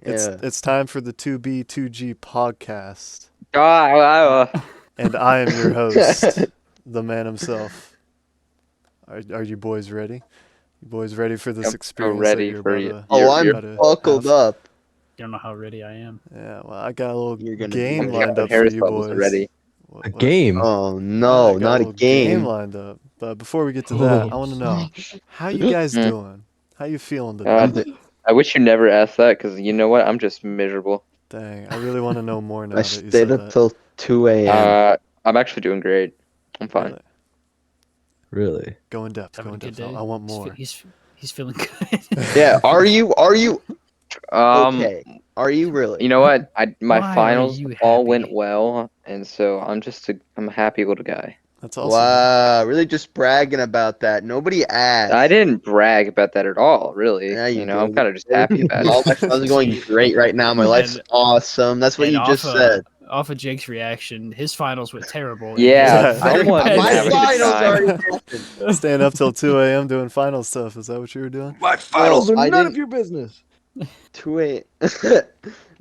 Yeah. It's time for the 2B2G podcast, Ah, and I am your host, the man himself. Are you boys ready? You boys ready for this I'm so experience that ready you're for about you. to Oh, I'm about to buckled have? up. You don't know how ready I am. Yeah, well, I got a little You're gonna be game I'm ready. lined Captain up for Harris you levels boys. already. A What? game. Oh Yeah, no, I got not a little game game. lined up. But before we get to that, I want to know how you guys Hmm. doing? How you feeling today? God, I wish you never asked that because you know what? I'm just miserable. Dang, I really want to know more now I that you stayed said up that. till 2 a.m. I'm actually doing great. I'm fine. Really? Really? Go in depth. Having Go a in good depth. day. I want more. He's feeling good. Yeah, are you Um, okay? Are you really? you know what? My Why are finals you all happy? went well, and so I'm a happy little guy. That's awesome. Man. Wow, really just bragging about that. Nobody asked. I didn't brag about that at all, really. Yeah, you I'm did. kind of just happy about All it. my fun's going great right now. My life's And- awesome. That's what and you just said. off of Jake's reaction, his finals went terrible. and Yeah, he's very someone bad. didn't My have a good finals time. already happened. Staying up till 2 a.m. doing final stuff. Is that what you were doing? My finals I are none didn't- of your business. 2 a.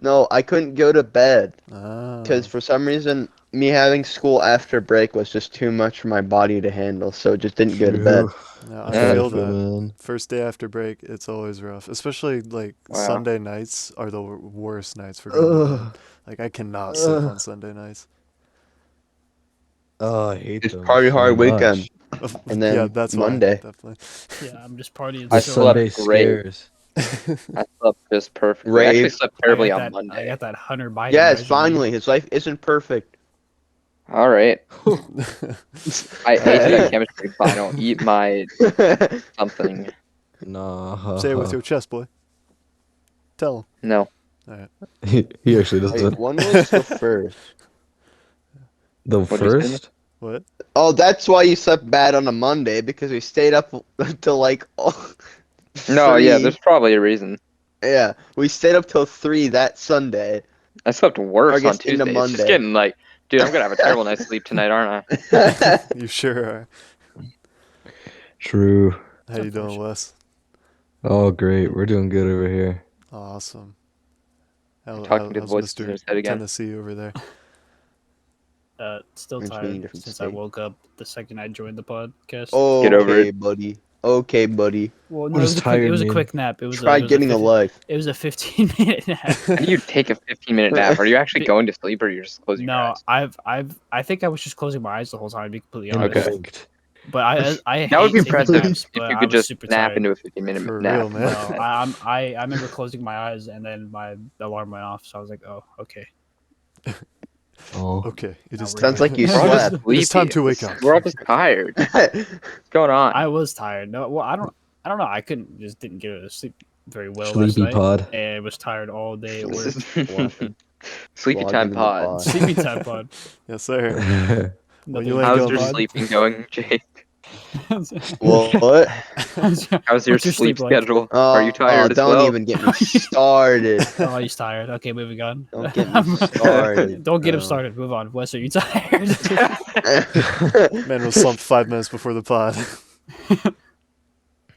No, I couldn't go to bed Ah. because for some reason me having school after break was just too much for my body to handle, so it just didn't go to bed. No, I Yeah. feel True, that. man. First day after break, it's always rough. Especially like Wow. Sunday nights are the worst nights for going to bed. Ugh. Like I cannot sleep Ugh. on Sunday nights. Oh, I hate Just them party so hard much. weekend. And then yeah, that's Monday. why. Definitely. Yeah, I'm just partying. The I so hard. slept Sunday great. scares. I slept just perfectly. I actually Rave. slept I terribly got on that. I Monday. got that Hunter Biden. Yes, regimen. finally, his life isn't perfect. All right. I aced a chemistry final. Eat my something. Nah. Say it with your chest, boy. Tell him. No. He actually Wait, doesn't. when was the first? The What'd you say? first? What? Oh, that's why you slept bad on a Monday because we stayed up till like No, yeah, 3. there's probably a reason. Yeah, we stayed up till 3 that Sunday. I slept Or I worse guess on Tuesday. into It's just Monday. getting like, dude, I'm gonna have a terrible night's sleep tonight, aren't I? You sure are. True. How you doing, Wes? Oh, great. We're doing good over here. Awesome. Talking to the how's voices in Mr. his head again. Tennessee over there? Still Mentioning tired different since I state. woke up the second I joined the podcast. Get over Okay, it. buddy. Okay, buddy. Well, What no, does it tired was a mean? quick nap. It was Try it was getting a life. It was a 15-minute nap. How do you take a 15-minute nap? Are you actually going to sleep or are you just closing your No, eyes? I think I was just closing my eyes the whole time. To be completely honest. Okay. Infect. But I That would hate be taking impressive naps, if but you I could was just super nap tired. into a 15-minute For nap. real, man. No, I remember closing my eyes and then my alarm went off, so I was like, oh, okay. Oh. Okay, it Now is we're Sounds time. like you We're all just slept. It is time sleepy. to wake up. We're all just tired. What's going on? I was tired. No, well, I don't know. I didn't get to sleep very well Sleepy last night, pod. and was tired all day at work. Sleepy Vlogging time in the pod. pod. Sleepy time pod. Yes, sir. Well, Nothing you ain't How's going your pod? sleeping going, Jake? What? How's your What's your sleep sleep like? schedule? Are you tired as don't well? even get me started. Oh, he's tired. Okay, moving on. Don't get me started. Don't get him bro. started. Move on. Wes, are you tired? Man was slumped 5 minutes before the pod.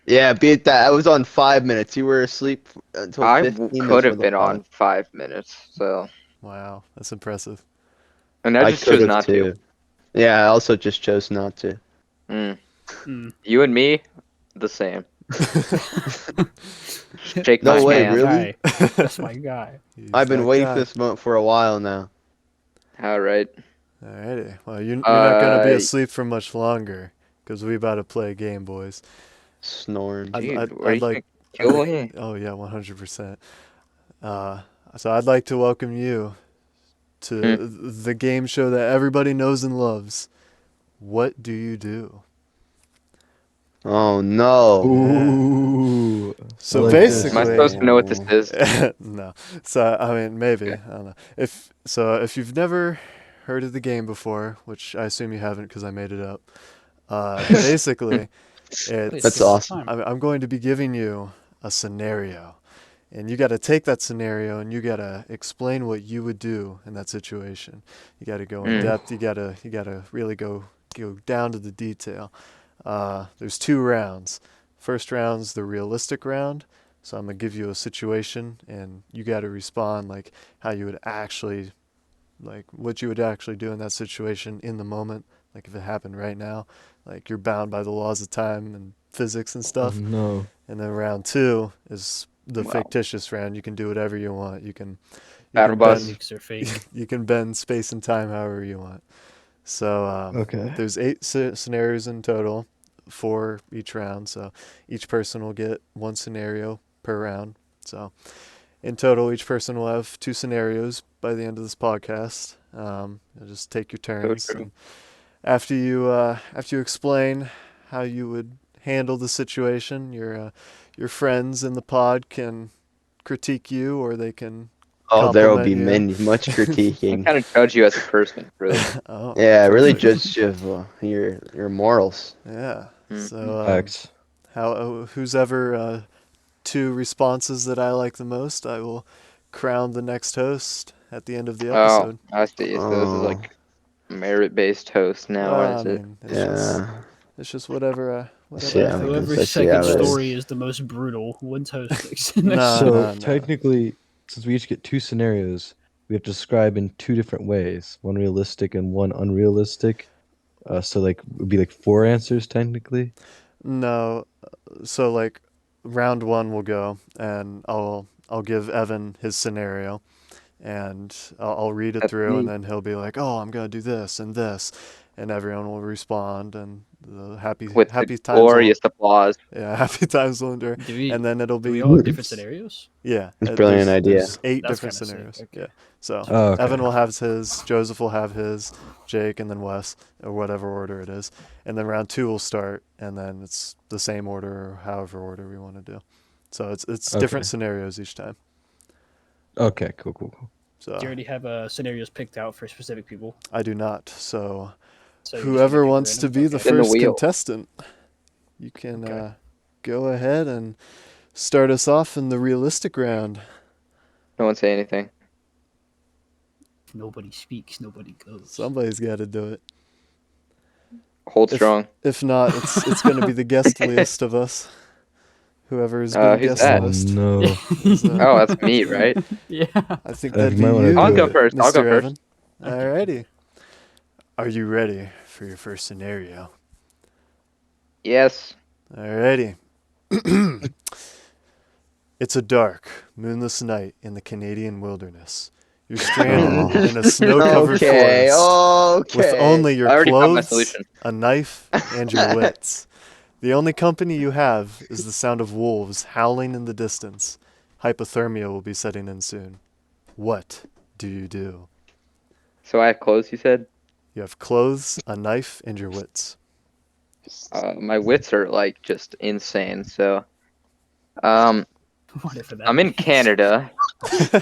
Yeah, beat that. I was on 5 minutes. You were asleep until I 15 minutes could for have the been pod. on 5 minutes, so Wow, that's impressive. and I just chose could've not too. Yeah, I also just chose not to. to. Mm. Mm. You and me, the same. Shake No my way, hand. really? Guy. That's my guy. He's I've been that waiting guy. for this moment for a while now. All right. Alrighty. Well, you're not gonna be Uh, asleep for much longer, cause we about to play a game, boys. Snoring. I'd- Dude, I'd- are I'd you like- gonna kill me? Oh yeah, 100%. So I'd like to welcome you to the game show that everybody knows and loves. What do you do? Oh no. Ooh. So I like this. Am I basically, supposed to know what this is? no. So I mean, maybe I don't know. If you've never heard of the game before, which I assume you haven't because I made it up. Basically, it's That's awesome. I'm going to be giving you a scenario, and you got to take that scenario and you got to explain what you would do in that situation. You got to go in depth. You got to really go down to the detail. There's 2 rounds. First round's the realistic round. So I'm gonna give you a situation, and you got to respond like how you would actually, like what you would actually do in that situation in the moment. Like if it happened right now, like you're bound by the laws of time and physics and Oh, stuff. no. And then round two is the Wow. fictitious round. You can do whatever you want. You can Battle bend, bus. Physics are fake. you can bend space and time however you want. So Okay. there's 8 scenarios in total, 4 each round. So each person will get 1 scenario per round. So in total, each person will have 2 scenarios by the end of this podcast. You'll just take your turns. true. And after you explain how you would handle the situation, your friends in the pod can critique you, or they can. Oh, there will be Compliment much I critiquing. kind of judge you as a person, really. Oh, Yeah, really perfect. judge you of your morals. Yeah. Mhm. So Facts. who's ever 2 responses that I like the most, I will crown the next host at the end of the Oh, episode. I see. So this is Oh. like merit-based host now, Well, is I it? mean, it's Yeah. just whatever. See, I I think. guess Whoever's I see how second it is. story is the most brutal wins host. No, So no. technically, since we each get 2 scenarios, we have to describe in 2 different ways, one realistic and one unrealistic. So like it would be like 4 answers technically. No, so like round 1 will go, and I'll give Evan his scenario, and I'll read it That's through, and neat. then he'll be like, "Oh, I'm gonna do this and this," and everyone will respond, and the happy With happy the times will, glorious applause. yeah, happy times will endure, Do we, and then it'll do be we all have different scenarios? yeah, It's a brilliant idea. There's 8 That's different kinda sick, scenarios. okay. Yeah, so Oh, okay. Evan will have his, Joseph will have his, Jake, and then Wes, or whatever order it is. And then round 2 will start, and then it's the same order or however order we want to do. So it's different Okay. scenarios each time. Okay, cool. So Do you already have scenarios picked out for specific people? I do not. So So you're just whoever gonna pick wants to random? be the Okay. Spin the first wheel. contestant, you can Okay. go ahead and start us off in the realistic round. No one say anything. If nobody speaks, nobody goes. Somebody's got to do it. Hold If- strong. If not, it's going to be the guest list of us. Whoever's been Who's guest that? Oh list. no. is, Oh, that's me, right? Yeah. I think You that'd be might wanna you. do I'll go it. first. I'll go Mr. first. Evan. Alrighty. Are you ready for your first scenario? Yes. Alrighty. It's a dark, moonless night in the Canadian wilderness. You're stranded in a snow-covered Okay, forest with okay. only your I already found my clothes, solution. a knife, and your wits. The only company you have is the sound of wolves howling in the distance. Hypothermia will be setting in soon. What do you do? So I have clothes, you said? You have clothes, a knife, and your wits. My wits are like just insane. So, Whatever that I'm in means. Canada.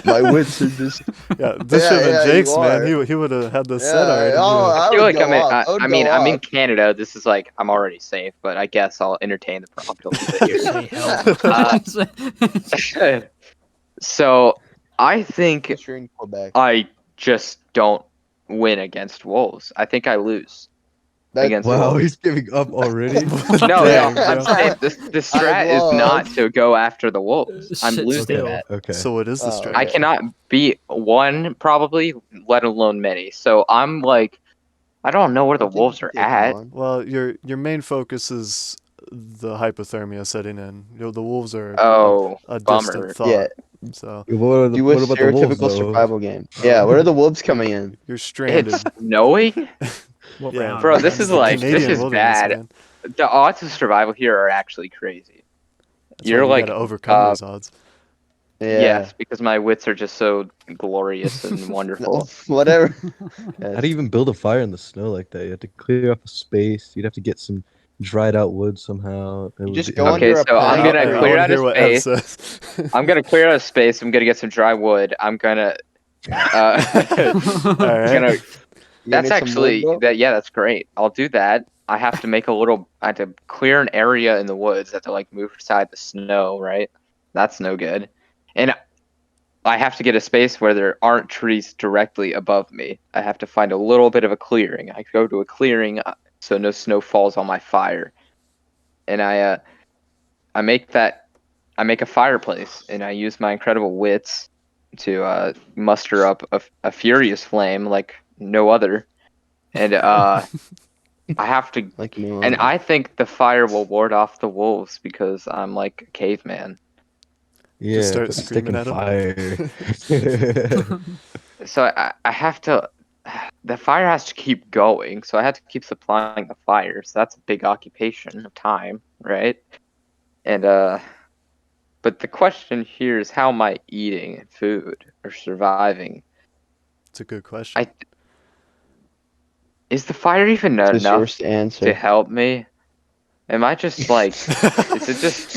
My wits are just. Yeah, this Yeah, should have been yeah, you Jake's, man. are. He would have had this Yeah, set already. oh, Yeah. I I feel would like I'm go in. off. I would I mean, go I'm in off. Canada. This is like I'm already safe, but I guess I'll entertain the prompt a little bit Say here. hell. So I think Unless you're in Quebec. I just don't win against wolves. I think I lose That- against Wow, wolves. he's giving up already. No, Dang, no, I'm bro. saying the strat is love- not to go after the wolves. I'm Sit losing still. that. Okay. So what is the Oh, strategy? I cannot beat one probably, let alone many. So I'm like, I don't know where the I think wolves you are can take at. one. Well, your main focus is the hypothermia setting in. You know, the wolves are Oh, a bummer. distant thought. Yeah, So What do a about the wolves, stereotypical though? survival game. Yeah, where are the wolves coming in? you're stranded. It's snowing? What Yeah, round? Bro, this it's is the like- Canadian this is wilderness, bad. man. The odds of survival here are actually crazy. That's You're why you like, gotta overcome those odds. Yeah. Yes, because my wits are just so glorious and No, wonderful. whatever. How do you even build a fire in the snow like that? You have to clear up a space. You'd have to get some dried out wood somehow. It would just be- go it would- Okay, under a so I'm pile. gonna I clear wanna out hear a what Ev space. says. I'm gonna clear out a space. I'm gonna get some dry wood. I'm gonna. All right. gonna You That's need some actually wood, bro? yeah, that's great. I'll do that. I have to make a little. I have to clear an area in the woods. I have to like move aside the snow, right? That's no good. And I have to get a space where there aren't trees directly above me. I have to find a little bit of a clearing. I go to a clearing so no snow falls on my fire, and I make that. I make a fireplace, and I use my incredible wits to muster up a furious flame like no other, and I have to. Like no And other. I think the fire will ward off the wolves because I'm like a caveman. Yeah, start put a stick screaming in at 'em. fire. So I have to. The fire has to keep going, so I have to keep supplying the fire. So that's a big occupation of time, right? And but the question here is, how am I eating food or surviving? It's a good question. Is the fire even It's enough yours to to answer. help me? Am I just like? Is it just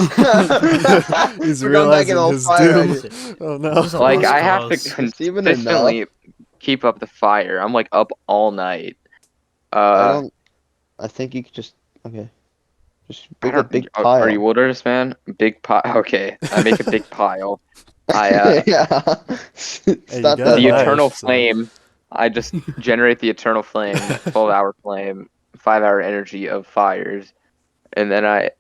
He's We're going back in realizing all his fire doom. again. Oh no. There's a like lost I have to cause. It's even consistently keep up the fire? I'm like up all night. I don't. I think you could just. Okay. Just I build a don't. big Are pile. you wilderness man? Big pile. Okay, I make a big pile. I yeah. Hey, It's you not got that a the knife, hard. eternal so- flame. I just generate the eternal flame, 12-hour flame, 5-hour energy of fires, and then I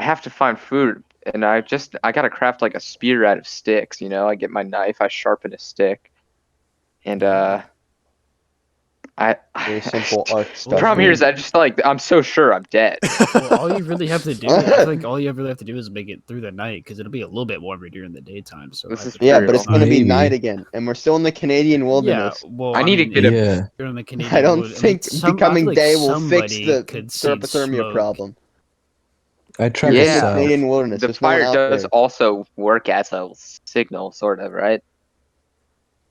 have to find food, and I gotta craft like a spear out of sticks. You know, I get my knife, I sharpen a stick, and Very simple arc The stuff. problem here dude. is I just like I'm so sure I'm dead. Well, all you really have to do, I feel like all you really have to do is make it through the night because it'll be a little bit warmer during the daytime. So This is Yeah, true. but it's gonna be Maybe. night again, and we're still in the Canadian yeah. wilderness. Well, I need to mean, get a- Yeah. during the Canadian I don't wood- think I feel becoming like day will fix somebody the could see hypothermia smoke. problem. I tried You're in this the Yeah. out. Canadian wilderness. The There's no one fire out does there. also work as a signal, sort of, right?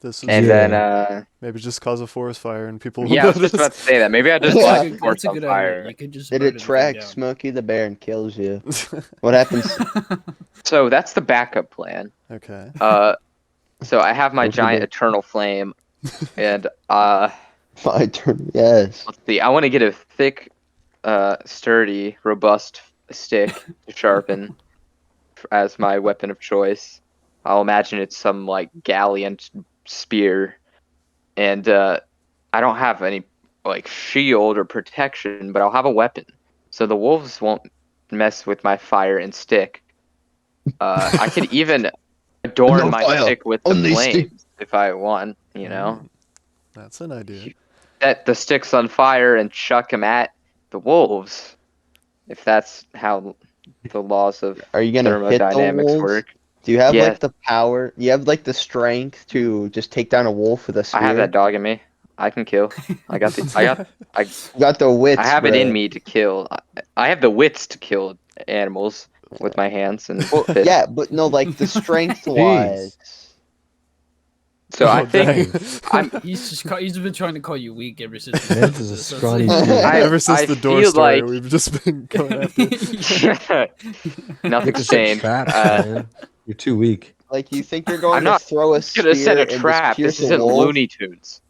This is And Yeah. then maybe just cause a forest fire and people will yeah, I was just notice. about to say that. Maybe I just Yeah. light the That's forest a on good fire. idea. You could just It burn everything attracts down. Smokey the Bear and kills you. What happens? So that's the backup plan. Okay. So I have my Go for giant the- eternal flame, and My turn. Yes. let's see. I want to get a thick, sturdy, robust stick to sharpen as my weapon of choice. I'll imagine it's some like gallant spear, and I don't have any like shield or protection, but I'll have a weapon, so the wolves won't mess with my fire and stick. I could even adorn No my fire, stick with the only stick. flames if I want. You know, That's an idea. set the sticks on fire and chuck them at the wolves. If that's how the laws of Are you gonna hit the thermodynamics wolves? work. Do you have Yes. like the power? You have like the strength to just take down a wolf with a spear? I have that dog in me. I can kill. I got You got the wits. I have it bro. in me to kill. I have the wits to kill animals with my hands and Well, fists. yeah, but no, like the strength wise. So I Oh, think dang. He's been trying to call you weak ever since. Mance is a scrawny dude. Ever since I the door feel story, like- we've just been going after. nothing's Just set changed. traps, man. You're too weak. Like you think you're going I'm to not throw a I'm spear gonna set a and just trap. pierce This a isn't wolf? Looney Tunes.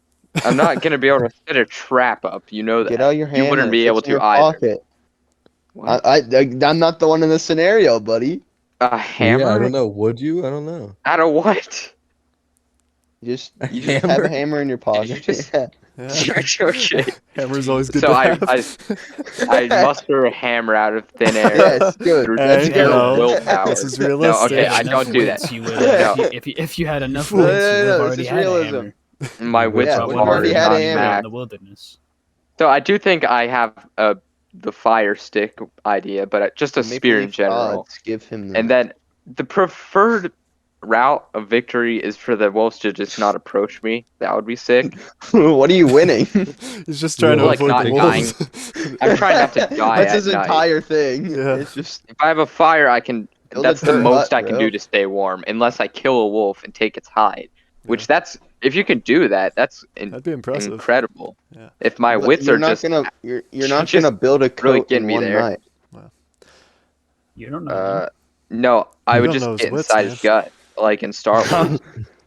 I'm not gonna be able to set a trap up. You know that. Get out your You hand. wouldn't be able to either. Pocket. What? I'm not the one in this scenario, buddy. A hammer? Yeah, I don't know. Would you? I don't know. Out of what? You just A you just have hammer? a hammer in your pocket. just- Yeah. Yeah. Okay. Hammer's always good So to I have. I muster a hammer out of thin air. Yes, good. Through That's Hey, sheer good. willpower. This is No, realistic. okay, I Enough don't do that. wits, You would, No. if you had enough No, wits, no, you would no, have this already is had a realism. hammer. My wits Yeah, are we've But already had a not hammer. in max. the wilderness. So I do think I have the fire stick idea, but just a Maple spear in Leaf general. Gods, give him that. And then the preferred route of victory is for the wolves to just not approach me. That would be sick. What are you winning? He's just trying to Like, avoid not the wolves. I'm trying not to die That's at his night. entire thing. Yeah. It's just If I have a fire, I can. Build a That's the dirt most hut, I can bro. do to stay warm, unless I kill a wolf and take its hide. Which that's if you can do that, that's That'd be impressive. incredible. Yeah. If my but wits you're are not just gonna you're not just gonna build a coat really getting in me one there. night. You don't know. no, I You would don't just know his get wits, inside man. his gut, like in Star Wars.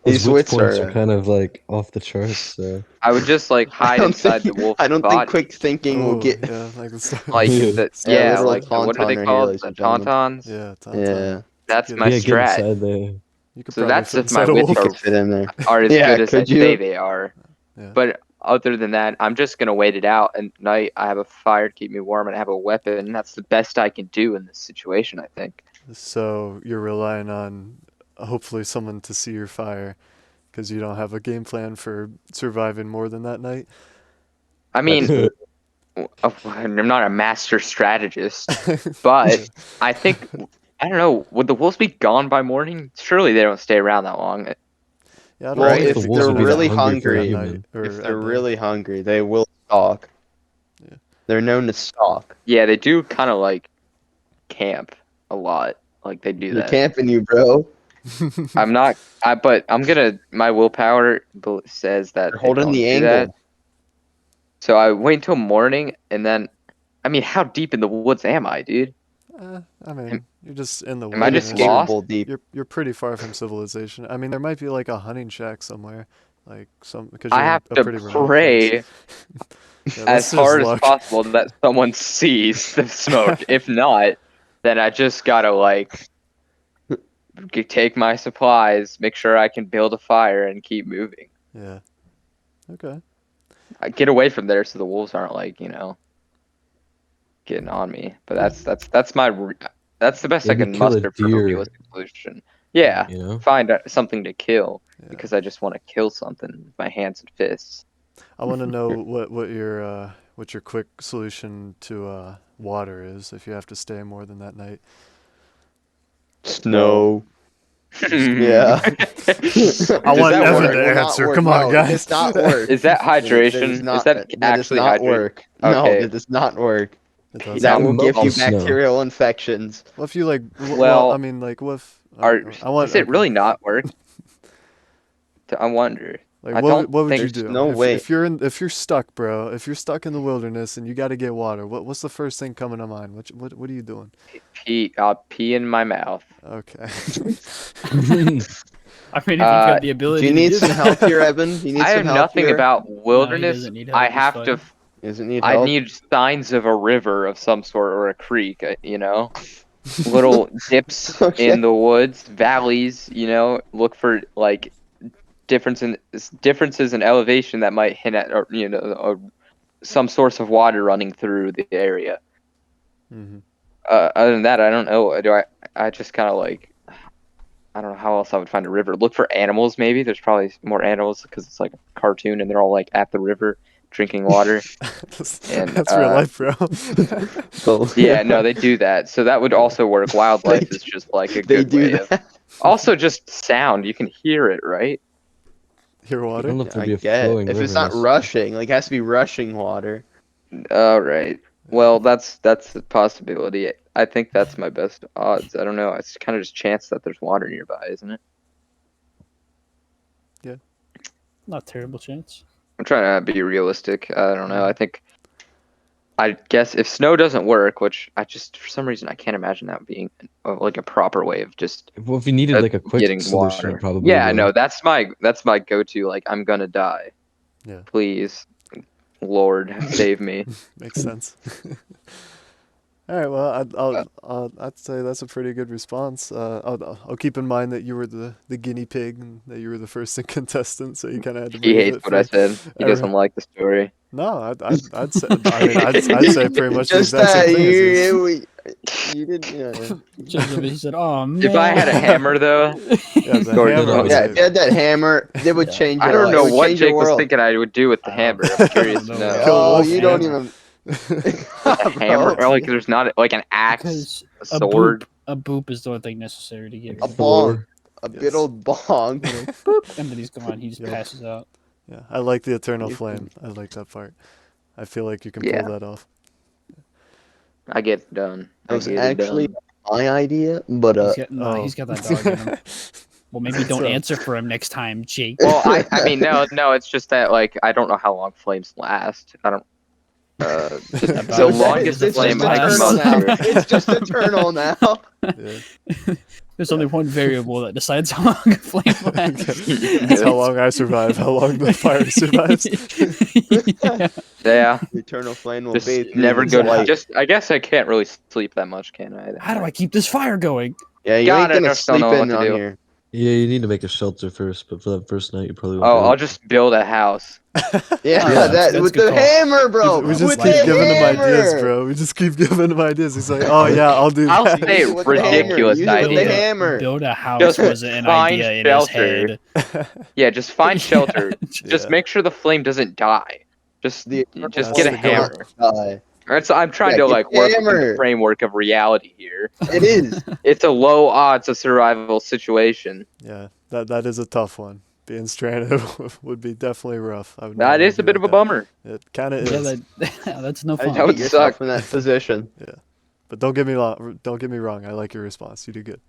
These His wits wits points are. are kind of like off the charts. So. I would just like hide inside the wolf's I don't body. think quick thinking will Oh, get. yeah, like the star- Like Yeah. the, Yeah, yeah, literal like what are they tauntaun right here, called? ladies The and gentlemen. tauntauns. Yeah, Yeah, That's good. my Yeah, get strat. inside there. You could So probably that's fit if my inside a wits wolf. you are could fit in there. are as Yeah, good as I could you? say they are. Yeah. But other than that, I'm just gonna wait it out. And night, I have a fire to keep me warm, and I have a weapon. That's the best I can do in this situation, I think. So you're relying on hopefully someone to see your fire because you don't have a game plan for surviving more than that night. I mean, I'm not a master strategist, but I think I don't know. Would the wolves be gone by morning? Surely they don't stay around that long. Yeah, I don't Well, think if the they're wolves would be that really hungry for that hungry, night, or if at they're day. really hungry, they will stalk. Yeah. They're known to stalk. Yeah, they do kind of like camp a lot. Like they do They're that. camping you, bro. I'm not. But I'm gonna. My willpower says that They're they holding don't the do that. angle. So I wait until morning, and then, I mean, how deep in the woods am I, dude? I mean, you're just in the Am I just wilderness. lost? Unbelievable deep. You're pretty far from civilization. I mean, there might be like a hunting shack somewhere, like some because I you're in have a to pretty remote pray place. Yeah, as that's just hard as luck. possible that someone sees the smoke. If not, then I just gotta like take my supplies, make sure I can build a fire, and keep moving. Yeah. Okay. I get away from there so the wolves aren't like getting on me. But that's the best I Maybe can kill a muster for a deer. realistic solution. Yeah, You know? find something to kill Yeah. because I just want to kill something with my hands and fists. I want to know what your quick solution to water is if you have to stay more than that night. Snow. Yeah. I want that Evan work? to Will not answer. work. Come on, No, guys. It does not work. Is that hydration? That Is not, that does actually not hydration? work. No, Okay. it does not work. It does. That Now, will give you snow. bacterial infections. What if you like? Well, Well, I mean, like, what if? Does it okay. really not work? I wonder. Like, I what don't would you think- do? There's no if, way. if you're stuck, bro. If you're stuck in the wilderness and you got to get water, what's the first thing coming to mind? What are you doing? I'll pee in my mouth. Okay. I mean, if you've got the Do ability you to need do some that. help here, Evan? Do you need I some have help nothing here? about wilderness. doesn't need help, I he's have fine. to. Doesn't need I help. need signs of a river of some sort or a creek. Little dips Okay. in the woods, valleys. Look for like differences in elevation that might hint at some source of water running through the area. hmm Other than that, I don't know. I just kind of like, I don't know how else I would find a river. Look for animals, maybe. There's probably more animals because it's like a cartoon and they're all like at the river drinking water. And, That's real life, bro. So, Yeah, no, they do that. So that would also work. Wildlife is just like a they good do way that. of. Also, just sound. You can hear it, right? Hear I water? don't know if there'd I be a get. flowing If river. it's not rushing, like it has to be rushing water. All right. Well, that's a possibility. I think that's my best odds. I don't know. It's kind of just chance that there's water nearby, isn't it? Not terrible chance. I'm trying to be realistic. I don't know. I guess if snow doesn't work, which I just for some reason I can't imagine that being like a proper way of just Well, if you needed like a quick getting solution, water. it probably Yeah, would. no, that's my go-to. Like I'm gonna die. Yeah. Please, Lord, save me. Makes sense. All right. Well, I'd say that's a pretty good response. I'll keep in mind that you were the guinea pig and that you were the first contestant, so you kind of had to. He brave hates it what I for said. He every- doesn't like the story. No, I'd say. I mean, I'd say pretty much the Just exact that same thing as you. you did. He said, "Oh man." If I had a hammer, though, Yeah, the Or- hammer. no, was Yeah, it. if you had that hammer, it would change your I don't life. know It would what change your Jake was world. thinking I would do with the hammer. I'm curious to I don't know. know. Kill Oh, wolf, you don't man. even. A hammer, or like there's not like an axe, Because a sword. a boop is the only thing necessary to get A rid of bong. A Yes. good old bong. boop, and then he's gone. He just Yep. passes out. Yeah, I like the eternal You- flame. I like that part. I feel like you can Yeah. pull that off. I get it done. That was I get it actually done. my idea, but He's got that dog in him. Well, maybe don't So- answer for him next time, Jake. Well, I mean, no, it's just that like I don't know how long flames last. I don't. Just About the that. longest It's flame just I can eternal now. muster. it's just eternal now. Yeah. There's only one variable that decides how long a flame lasts. That's how long I survive. How long the fire survives. Yeah, The eternal flame will just bathe through never this go. light. Just I guess I can't really sleep that much, can I? How do I keep this fire going? Yeah, you Got ain't it, gonna I just don't sleep know what in to on do. here. Yeah, you need to make a shelter first, but for that first night, you probably won't. Oh, do I'll it. just build a house. Yeah, Yeah, that that's with a good the call. hammer, bro. We just with keep the giving him ideas, hammer. bro. We just keep giving him ideas. He's like, oh yeah, I'll do I'll that. say With the hammer. ridiculous Use it with the idea. hammer. Build a house Just wasn't an find idea in his shelter. head. Yeah, just find shelter. Just Yeah. make sure the flame doesn't die. Just The just That's get a the goal. hammer. Die. Alright, so I'm trying Yeah, to get like the work within the hammer. framework of reality here. It is. It's a low odds of survival situation. Yeah, that is a tough one. Being stranded would be definitely rough. I would That never is a do bit of a that. bummer. It kind of Yeah, is. that's no I fun. That would put yourself suck. in that position. But don't get me wrong. I like your response. You did good.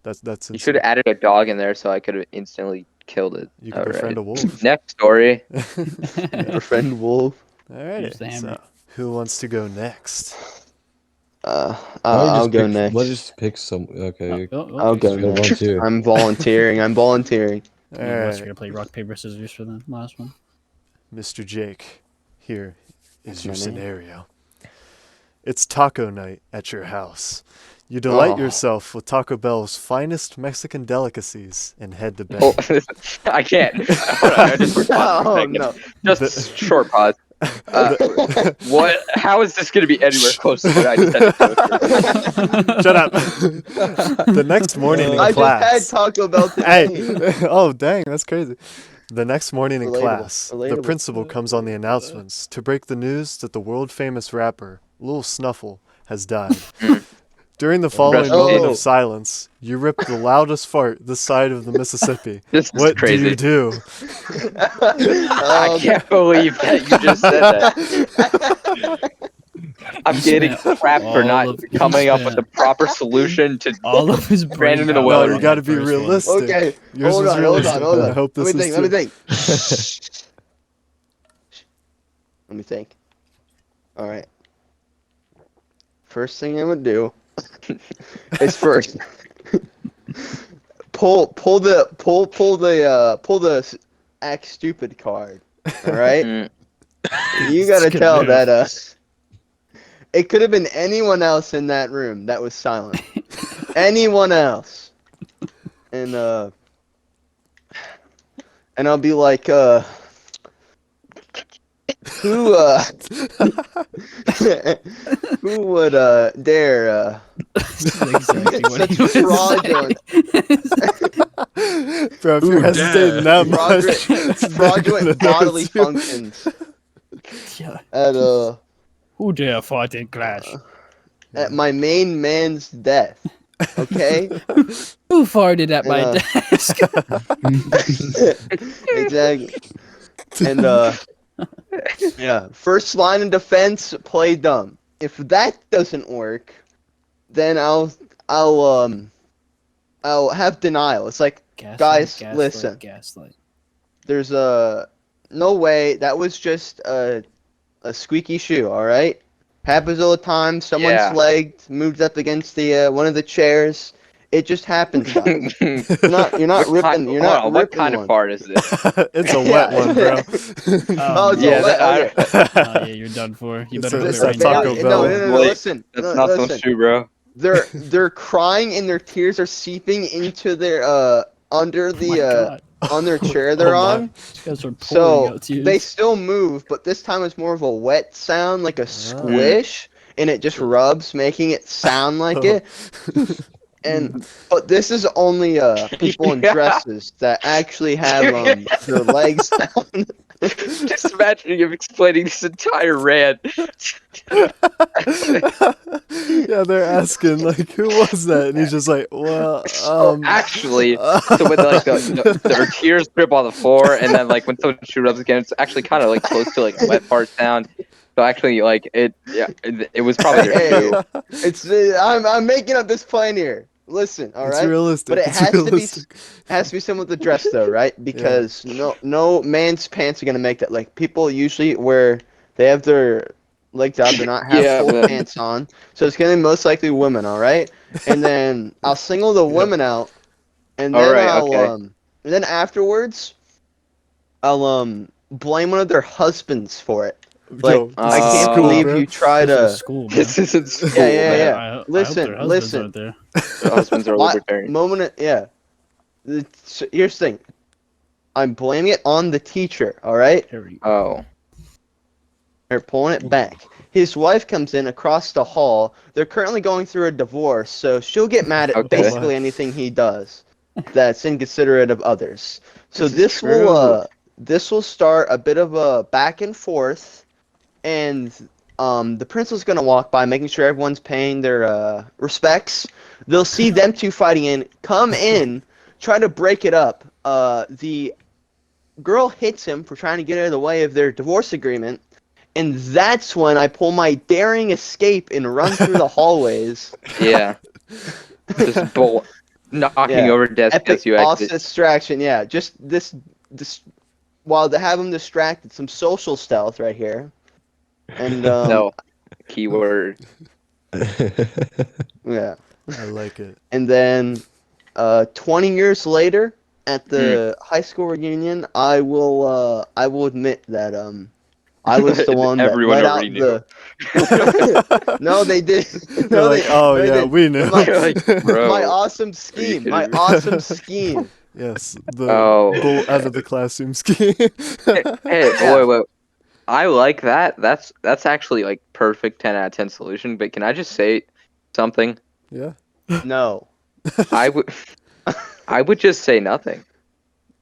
That's You should have added a dog in there so I could have instantly killed it. You can befriend a wolf. Next story. Our friend Wolf. Alrighty. Use the hammer. So, who wants to go next? Why don't you I'll just go pick- next. Why don't you just pick some? Okay, I'll go you're gonna next. volunteer. I'm volunteering. I'm volunteering. You guys are Alright, gonna play rock paper scissors for the last one. Mr. Jake. Here is That's your my name. scenario. It's taco night at your house. You delight Oh. yourself with Taco Bell's finest Mexican delicacies and head to bed. Oh, I can't. Hold on, I just pause for a Oh second. no. Just short pause. What? How is this going to be anywhere close to what I just said? Shut up. The next morning in I class. just had Taco Bell Hey, today. oh dang, that's crazy. The next morning in Relatable, class, the relatable. principal comes on the announcements to break the news that the world-famous rapper Lil Snuffle has died. During the following Rest in moment peace. of silence, you rip the loudest fart this side of the Mississippi. This is What crazy. do you do? I can't believe that you just said that. I'm getting spent crap for all not of- coming up spent with the proper solution to. All of his brain Random in the power well. No, or you got to on be that first one. realistic. Okay, Yours hold was on, realistic. hold on. I hope this Let me is think. Let me too. think. Let me think. All right. First thing I would do is first pull the act stupid card. All right. Mm, You gotta It's a good tell move. that it could have been anyone else in that room that was silent. Anyone else. And I'll be like, who who would dare Exactly what such he was fraudulent Bro, if you're hesitating that much, fraudulent bodily functions Yeah. at Who dare fart in class? at my main man's death. Okay? Who farted at my Yeah. desk? Exactly. And yeah, first line of defense, play dumb. If that doesn't work, then I'll have denial. It's like Gaslight, Guys, gaslight, listen. Gaslight. there's no way that was just a squeaky shoe, all right? Happens all the time. Someone's Yeah. leg moved up against the one of the chairs. It just happens, guys. You're not What kind- ripping. You're hold not on, ripping what kind one. of fart is this? it's a wet Yeah. one, bro. Oh, it's a Yeah, wet- that- okay. Oh, yeah, you're done for. You It's better a- quit it's right a now. Taco no, Bell. no, Wait, listen. That's no, not listen. so true, bro. They're crying and their tears are seeping into their under Oh the my God. on their chair they're Oh my. on. These guys are pouring So out tears. they still move, but this time it's more of a wet sound, like a squish, and it just rubs, making it sound like it. But this is only people in Yeah. dresses that actually have their legs down. Just imagining him explaining this entire rant. Yeah, they're asking like, who was that? And he's just like, well, Actually, so when like their tears drip on the floor, and then like when someone shoe rubs again, it's actually kind of like close to like wet fart sound. So actually, like it was probably their Hey, shoe. it's I'm making up this plan here. Listen, all it's right. realistic. But it it's has to be realistic. has to be someone with the dress though, right? Because no man's pants are gonna make that. Like people usually where they have their legs out, they're not have Yeah, full but- pants on. So it's gonna be most likely women, all right? And then I'll single the women out, and then Alright, I'll okay. and then afterwards, I'll blame one of their husbands for it. Like Yo, I this is can't school, believe bro. you try This to. is school, man. This isn't school. Yeah, yeah, man. yeah. I hope Listen, their husbands listen. aren't there. Their husbands are Why- libertarian. moment, yeah. Here's the thing. I'm blaming it on the teacher. All right. There we go. Oh. They're pulling it back. His wife comes in across the hall. They're currently going through a divorce, so she'll get mad at Okay. basically anything he does that's inconsiderate of others. So This is this will start a bit of a back and forth, and the principal's gonna walk by, making sure everyone's paying their respects. They'll see them two fighting in, come in, try to break it up. The girl hits him for trying to get out of the way of their divorce agreement. And that's when I pull my daring escape and run through the hallways. Yeah. Just knocking Yeah. over desks Epic as you boss exit. distraction, yeah. Just this while to have him distracted, some social stealth right here. And No. Keyword. yeah. I like it. And then 20 years later at the high school reunion, I will admit that I was the one that Everyone let out already knew. the No, they did. They're No, like, they, oh no, they yeah, didn't. we knew. They're Like, bro. My awesome scheme. kidding My me? awesome scheme. Yes, the Oh. bolt out of the classroom scheme. Hey, Yeah. wait. I like that. That's actually like perfect 10 out of 10 solution. But can I just say something? Yeah. No. I would just say nothing.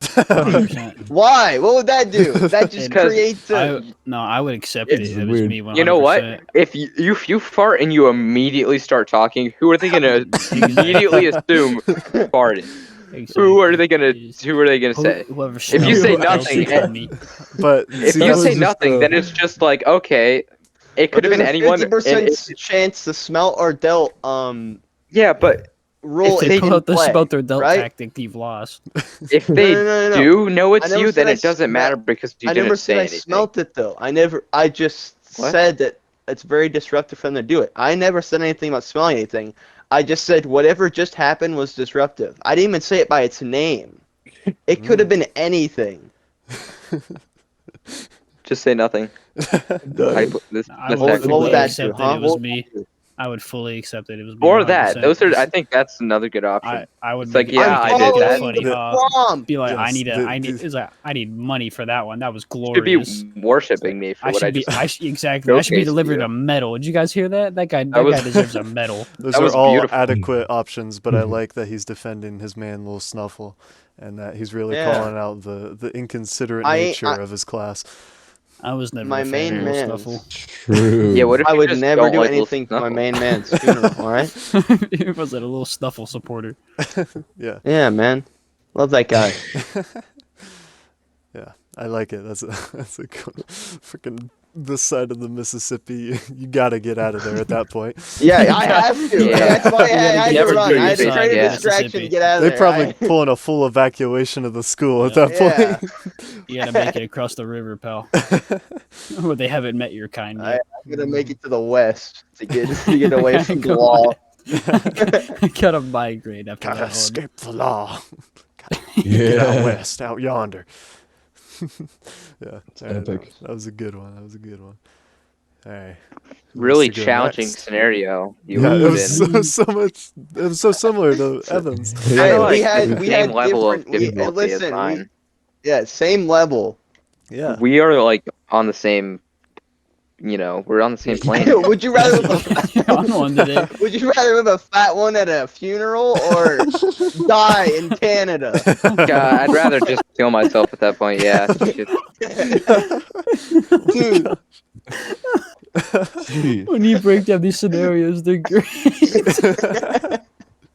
100%. Why? What would that do? That just Because creates a. I would accept It's it. It was weird. me 100%. You know what? If you fart and you immediately start talking, who are they gonna immediately assume farted? Who are they gonna say? Whoever If you say nothing, me. But If see, you that was say just, nothing, then it's just like okay, it could have been anyone. and 50% chance to smell or dealt yeah, but rule If If in they pull out the play, smelt their dealt right? tactic, you've lost. if they No. do know I it's never you, said then I it doesn't matter smelled- because you I didn't never say said I anything. smelt it though. I just What? said that it's very disruptive for them to do it. I never said anything about smelling anything. I just said whatever just happened was disruptive. I didn't even say it by its name. It could have been anything. Just say nothing. I This What would would fully that accept do, that huh? it was What- me. I would fully accept that it was me. or that. 100%. Those are. I think that's another good option. I would It's make like, it, yeah, I'd I did make it that. funny. The prompt. Be like, I Yes, need the- it's like, I need money for that one. That was Should be glorious. worshiping me for I what I should be. just. Exactly. I should be showcased delivered you. a medal. Did you guys hear that? That guy was- deserves a medal. those That are was all beautiful. adequate options, but I like that he's defending his man, Lil Snuffle, and that he's really Yeah. calling out the inconsiderate I- nature I- of his class. I was never My a fan main of Lil man. Snuffle. True. Yeah, what if I you would just never don't do like Lil anything for my Snuffle? main man's funeral, alright? He was a little Snuffle supporter. Yeah, Yeah, man. Love that guy. yeah, I like it. That's a good freaking this side of the Mississippi. You gotta get out of there at that point. Yeah, I have to. Yeah. That's why I had You to never run. do I had to your create side, a yeah. distraction to get out of They there. probably pulling a full evacuation of the school at that Yeah. point. You gotta make it across the river, pal. Where they haven't met your kind I- yet. I'm gonna make it to the west to get away from the law. Gotta migrate after Gotta that one. escape the law. Get out west, out yonder. Yeah, epic. that was a good one. That was a good one. All right. Who Really wants to go challenging next? scenario you Yeah, were it put was in. so much. It was so similar to Evans. Hey, feel we like had the we same had level of different. difficulty as Listen, mine. yeah, same level. Yeah. We are like on the same. We're on the same plane. Would you rather live You're on one today. Would you rather live a fat one at a funeral or die in Canada? God, I'd rather just kill myself at that point. Yeah. Dude, Jeez. When you break down these scenarios, they're great.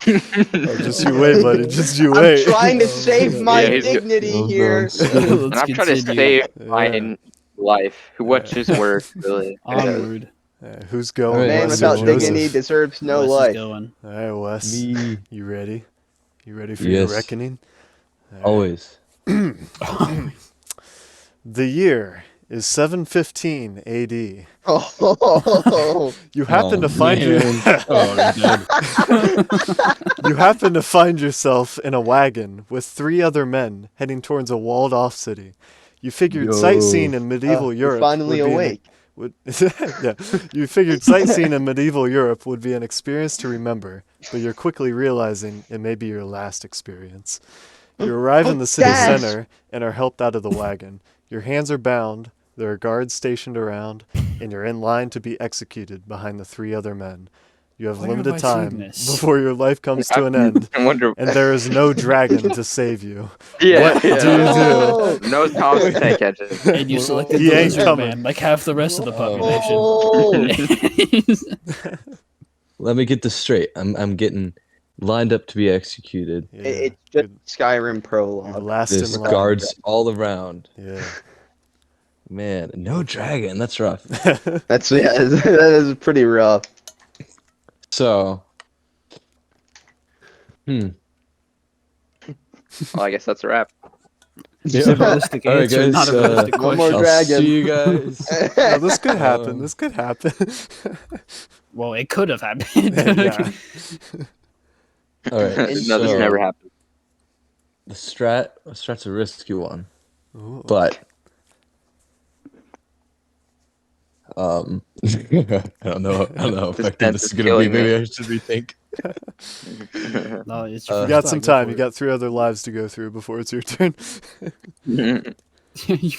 Oh, just you wait, buddy. Just you I'm wait. trying to save my Yeah, he's- dignity Oh, here. God. And I'm trying to save my Yeah. life, which is worth really. Onward. Who's going? All right, Man Wes without or Joseph? dignity deserves no Wes is life. going. All right, Wes. Me. You ready? You ready for your Yes. reckoning? All right. Always. The year is 715 AD. Oh, You happen Oh, to find man. you happen to find yourself in a wagon with 3 other men heading towards a walled-off city. You figured Yo. sightseeing in medieval you're Europe finally would be an- awake. yeah, you figured sightseeing in medieval Europe would be an experience to remember, but you're quickly realizing it may be your last experience. You arrive in the city Dash! center and are helped out of the wagon. Your hands are bound, there are guards stationed around, and you're in line to be executed behind the 3 other men. You have Where have limited I seen time this? before your life comes to an end, I wonder. and there is no dragon to save you. Yeah, What yeah. do you Oh! No Thomas the Tank Engine. And you selected He the ain't lizard coming. man, like half the rest of the population. Oh! Let me get this straight. I'm getting lined up to be executed. Yeah, It's just Skyrim you're prologue. last There's in line. guards all around. Yeah. Man, no dragon. That's rough. That's yeah, that is pretty rough. So, Well, I guess that's a wrap. It's just a realistic All right, answer, guys, not a realistic one question. more I'll dragon. see you guys. No, this could happen. Um, This could happen. Well, it could have happened. Yeah. All right. No, this so never happened. the strat's a risky one, Ooh. but I don't know how effective this is is gonna be. killing me. Maybe I should rethink. No, it's You You your got first some go time. for You it. got 3 other lives to go through before it's your turn. You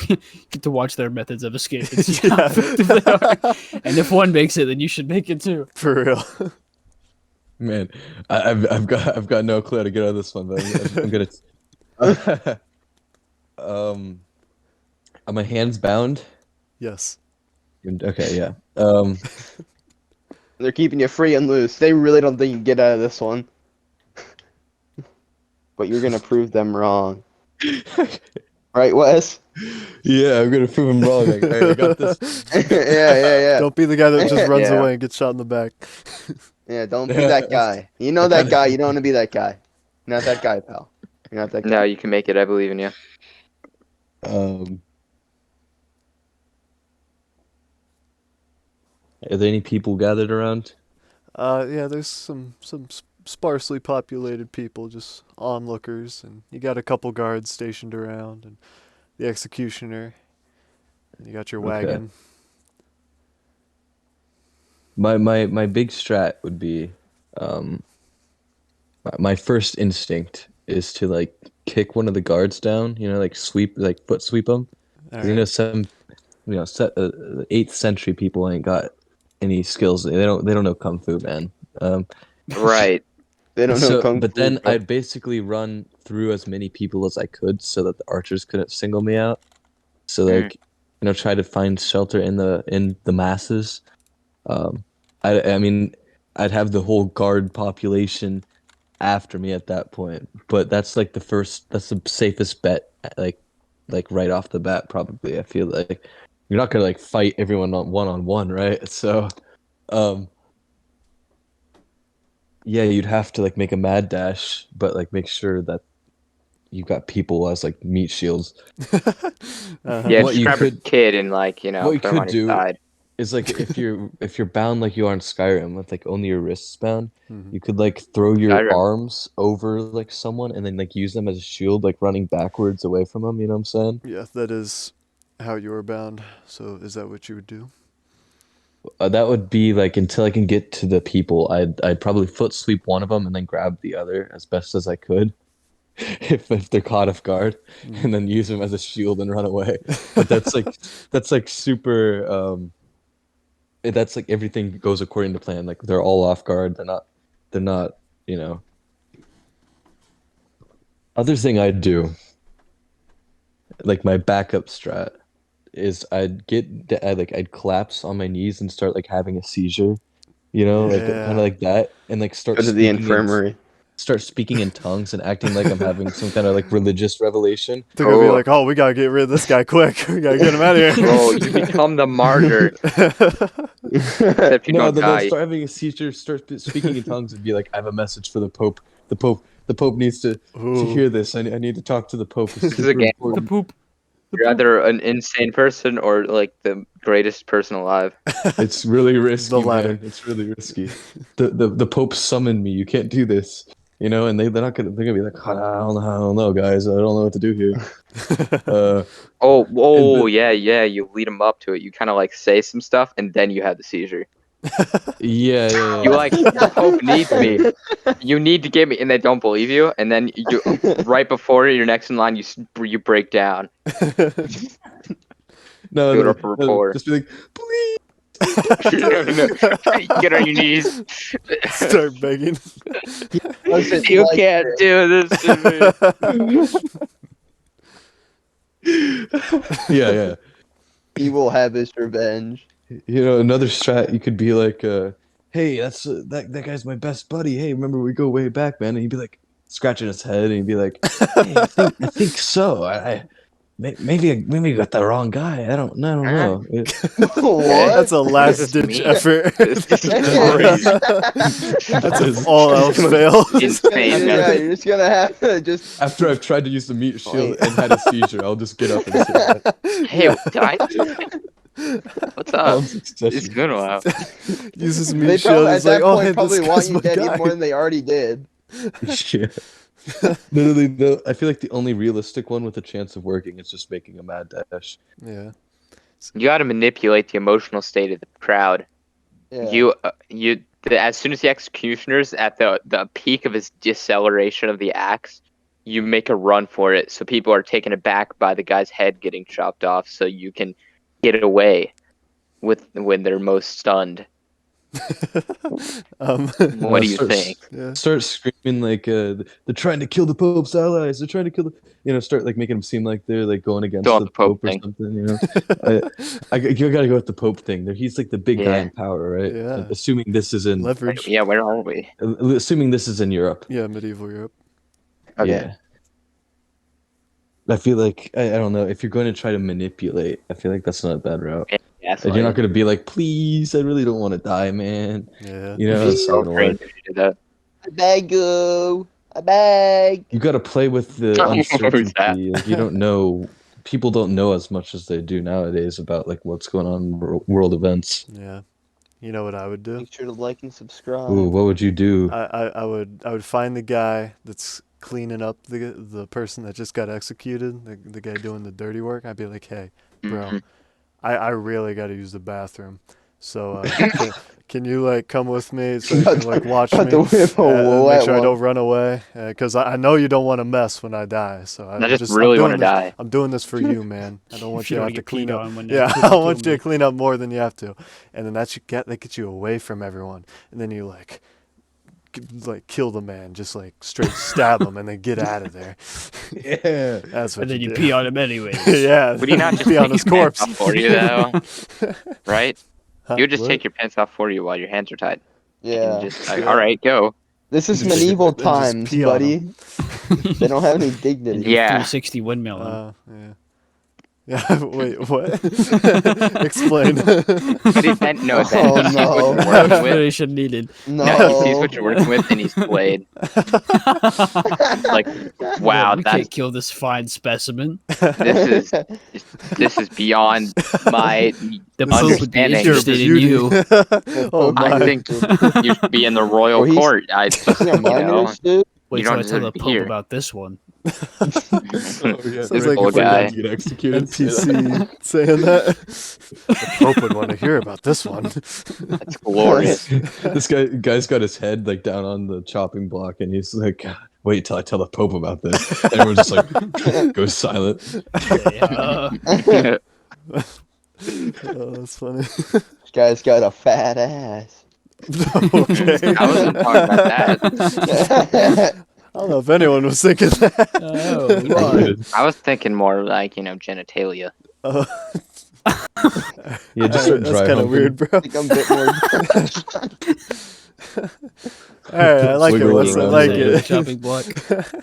get to watch their methods of escape and see how Yeah. effective they are. And if one makes it, then you should make it too. For real. Man, I've got no clue how to get out of this one, but I'm gonna. Are my hands bound? Yes. Okay, yeah. They're keeping you free and loose. They really don't think you can get out of this one. But you're gonna prove them wrong. Right, Wes? Yeah, I'm gonna prove him wrong. I got this. yeah. Don't be the guy that just runs Yeah. away and gets shot in the back. Yeah, don't be that guy. You know that guy. You don't want to be that guy. You're not that guy, pal. You're not that guy. No, you can make it. I believe in you. Are there any people gathered around? Yeah, there's some sparsely populated people, just onlookers, and you got a couple guards stationed around, and the executioner. And you got your Okay. wagon. My big strat would be, my first instinct is to like kick one of the guards down. You know, like foot sweep them. All You know, right. the 8th century people ain't got any skills. They don't know kung fu, man. Right. They don't know kung But fu, then bro. I'd basically run through as many people as I could so that the archers couldn't single me out. So like, try to find shelter in the masses. I mean, I'd have the whole guard population after me at that point. But that's like that's the safest bet. Like right off the bat, probably. I feel like you're not gonna like fight everyone on one, right? So, yeah, you'd have to like make a mad dash, but like make sure that you got people as like meat shields. Uh-huh. Yeah, What just you grab a could- kid and like what you put him on could your do- side. It's like if you're bound like you are in Skyrim with like only your wrists bound, Mhm. you could like throw your Skyrim. arms over like someone and then like use them as a shield, like running backwards away from them. You know what I'm saying? Yeah, that is how you are bound. So is that what you would do? That would be like until I can get to the people. I'd probably foot sweep one of them and then grab the other as best as I could, if they're caught off guard, and then use them as a shield and run away. But that's like super. That's like everything goes according to plan. Like they're all off guard. They're not. Other thing I'd do, like my backup strat, is I'd collapse on my knees and start like having a seizure, like Yeah. kind of like that, and like start Go to the speaking infirmary. start speaking in tongues and acting like I'm having some kind of like religious revelation. They're gonna be Oh. like, "Oh, we gotta get rid of this guy quick. We gotta get him out of here." Bro, you become the martyr. Except you No, don't then they'll die. start having a seizure, start speaking in tongues, and be like, "I have a message for the Pope. The Pope needs to Ooh. hear this. I need to talk to the Pope. It's This is a super game. The important." poop. You're either an insane person or like the greatest person alive. It's really risky. The latter. Man. It's really risky. The Pope summoned me. You can't do this. And they're gonna be like, I don't know, guys. I don't know what to do here. Oh, And yeah. You lead them up to it. You kind of like say some stuff, and then you have the seizure. Yeah. You like the Pope needs me. You need to get me, and they don't believe you. And then you, right before you're next in line, you break down. No, Do it no, up a report. just be like, please. No. Get on your knees. Start begging. Doesn't You like can't it. do this to me. Yeah. He will have his revenge. You know, another strat you could be like, hey, that's that guy's my best buddy. Hey, remember we go way back, man? And he'd be like scratching his head, and he'd be like, hey, I think so. Maybe I got the wrong guy. I don't know. What? That's a last This is ditch mean. effort. This is crazy. That's if all else fails. Insane, Yeah, man. you're just gonna have to just. After I've tried to use the meat shield Wait. and had a seizure, I'll just get up and say that. Hey, what's All up? in succession. It's been a while. Uses They meat shield. probably, at It's like, that oh, point, hey, probably this want guy's you my dead even guy. more than they already did. Yeah. Literally, though, I feel like the only realistic one with a chance of working is just making a mad dash. Yeah. You got to manipulate the emotional state of the crowd. Yeah. As soon as the executioner's at the peak of his deceleration of the axe, you make a run for it, so people are taken aback by the guy's head getting chopped off, so you can get away when they're most stunned. What do you think? Yeah. Start screaming like they're trying to kill the Pope's allies. They're trying to kill start like making them seem like they're like going against Doing the the Pope Pope or thing. something. You gotta go with the Pope thing. He's like the big guy Yeah. in power, right? Yeah. Assuming this is in Leverage. Yeah, where are we? assuming this is in Europe. Yeah, medieval Europe. Okay. Yeah. I feel like I don't know if you're going to try to manipulate. I feel like that's not a bad route. Yeah, And you're not going to be like, please, I really don't want to die, man. Yeah. You know, it's not gonna work. do that. I beg you. I beg. You got to play with the Who's that? uncertainty. Like, you don't know. People don't know as much as they do nowadays about like what's going on in world events. Yeah. You know what I would do? Make sure to like and subscribe. Ooh, what would you do? I would find the guy that's cleaning up the person that just got executed, the guy doing the dirty work. I'd be like, hey, bro, Mhm. I really got to use the bathroom. So can you like come with me so you can like watch About me to whip a and make wet sure I one. don't run away? Because I know you don't want to mess when I die. So I just really I'm want to doing die. this- I'm doing this for you, man. I don't want If you to don't have to get clean peed up. on when Yeah, they I kill want you me. to clean up more than you have to, and then that gets you away from everyone, and then you like kill the man, just like straight stab him, and then get out of there. Yeah. That's what And then you do. pee on him anyways. Yeah, Would he not just pee take on his his pants corpse off for you, though? Right? Huh? You would just What? take your pants off for you while your hands are tied. Yeah. And just like, all right, go. This is Just- medieval and just times, pee on buddy. They don't have any dignity. Yeah. 360 windmill. Yeah. Yeah. Wait, what? Explain. But it then, no, then Oh, he sees what no. you're working with. Explanation needed. No. No, he sees what you're working with, and he's played. Like, wow, we that's can't kill this fine specimen. this is beyond my The Pope would be understanding. interested in you. Oh I my. think you should be in the royal Well, he's- court. I just, Yeah, you mind know, this, dude. Wait You till don't I tell deserve the to be Pope here. about this one. Oh, yeah. Sounds like Old if we're guy. Get executed. NPC saying that. The Pope would want to hear about this one. that's glorious. This guy's got his head like down on the chopping block, and he's like, "Wait till I tell the Pope about this." Everyone's just like goes silent. Yeah. Oh, that's funny. This guy's got a fat ass. Okay. I wasn't talking about that. I don't know if anyone was thinking that. Oh, God. I was thinking more like, genitalia. Oh. Yeah, just start That's dry kind of humping. weird, bro. I think I'm a bit more. Alright, I like it. Wiggle Wes, I around like a little it. bit. Chopping block.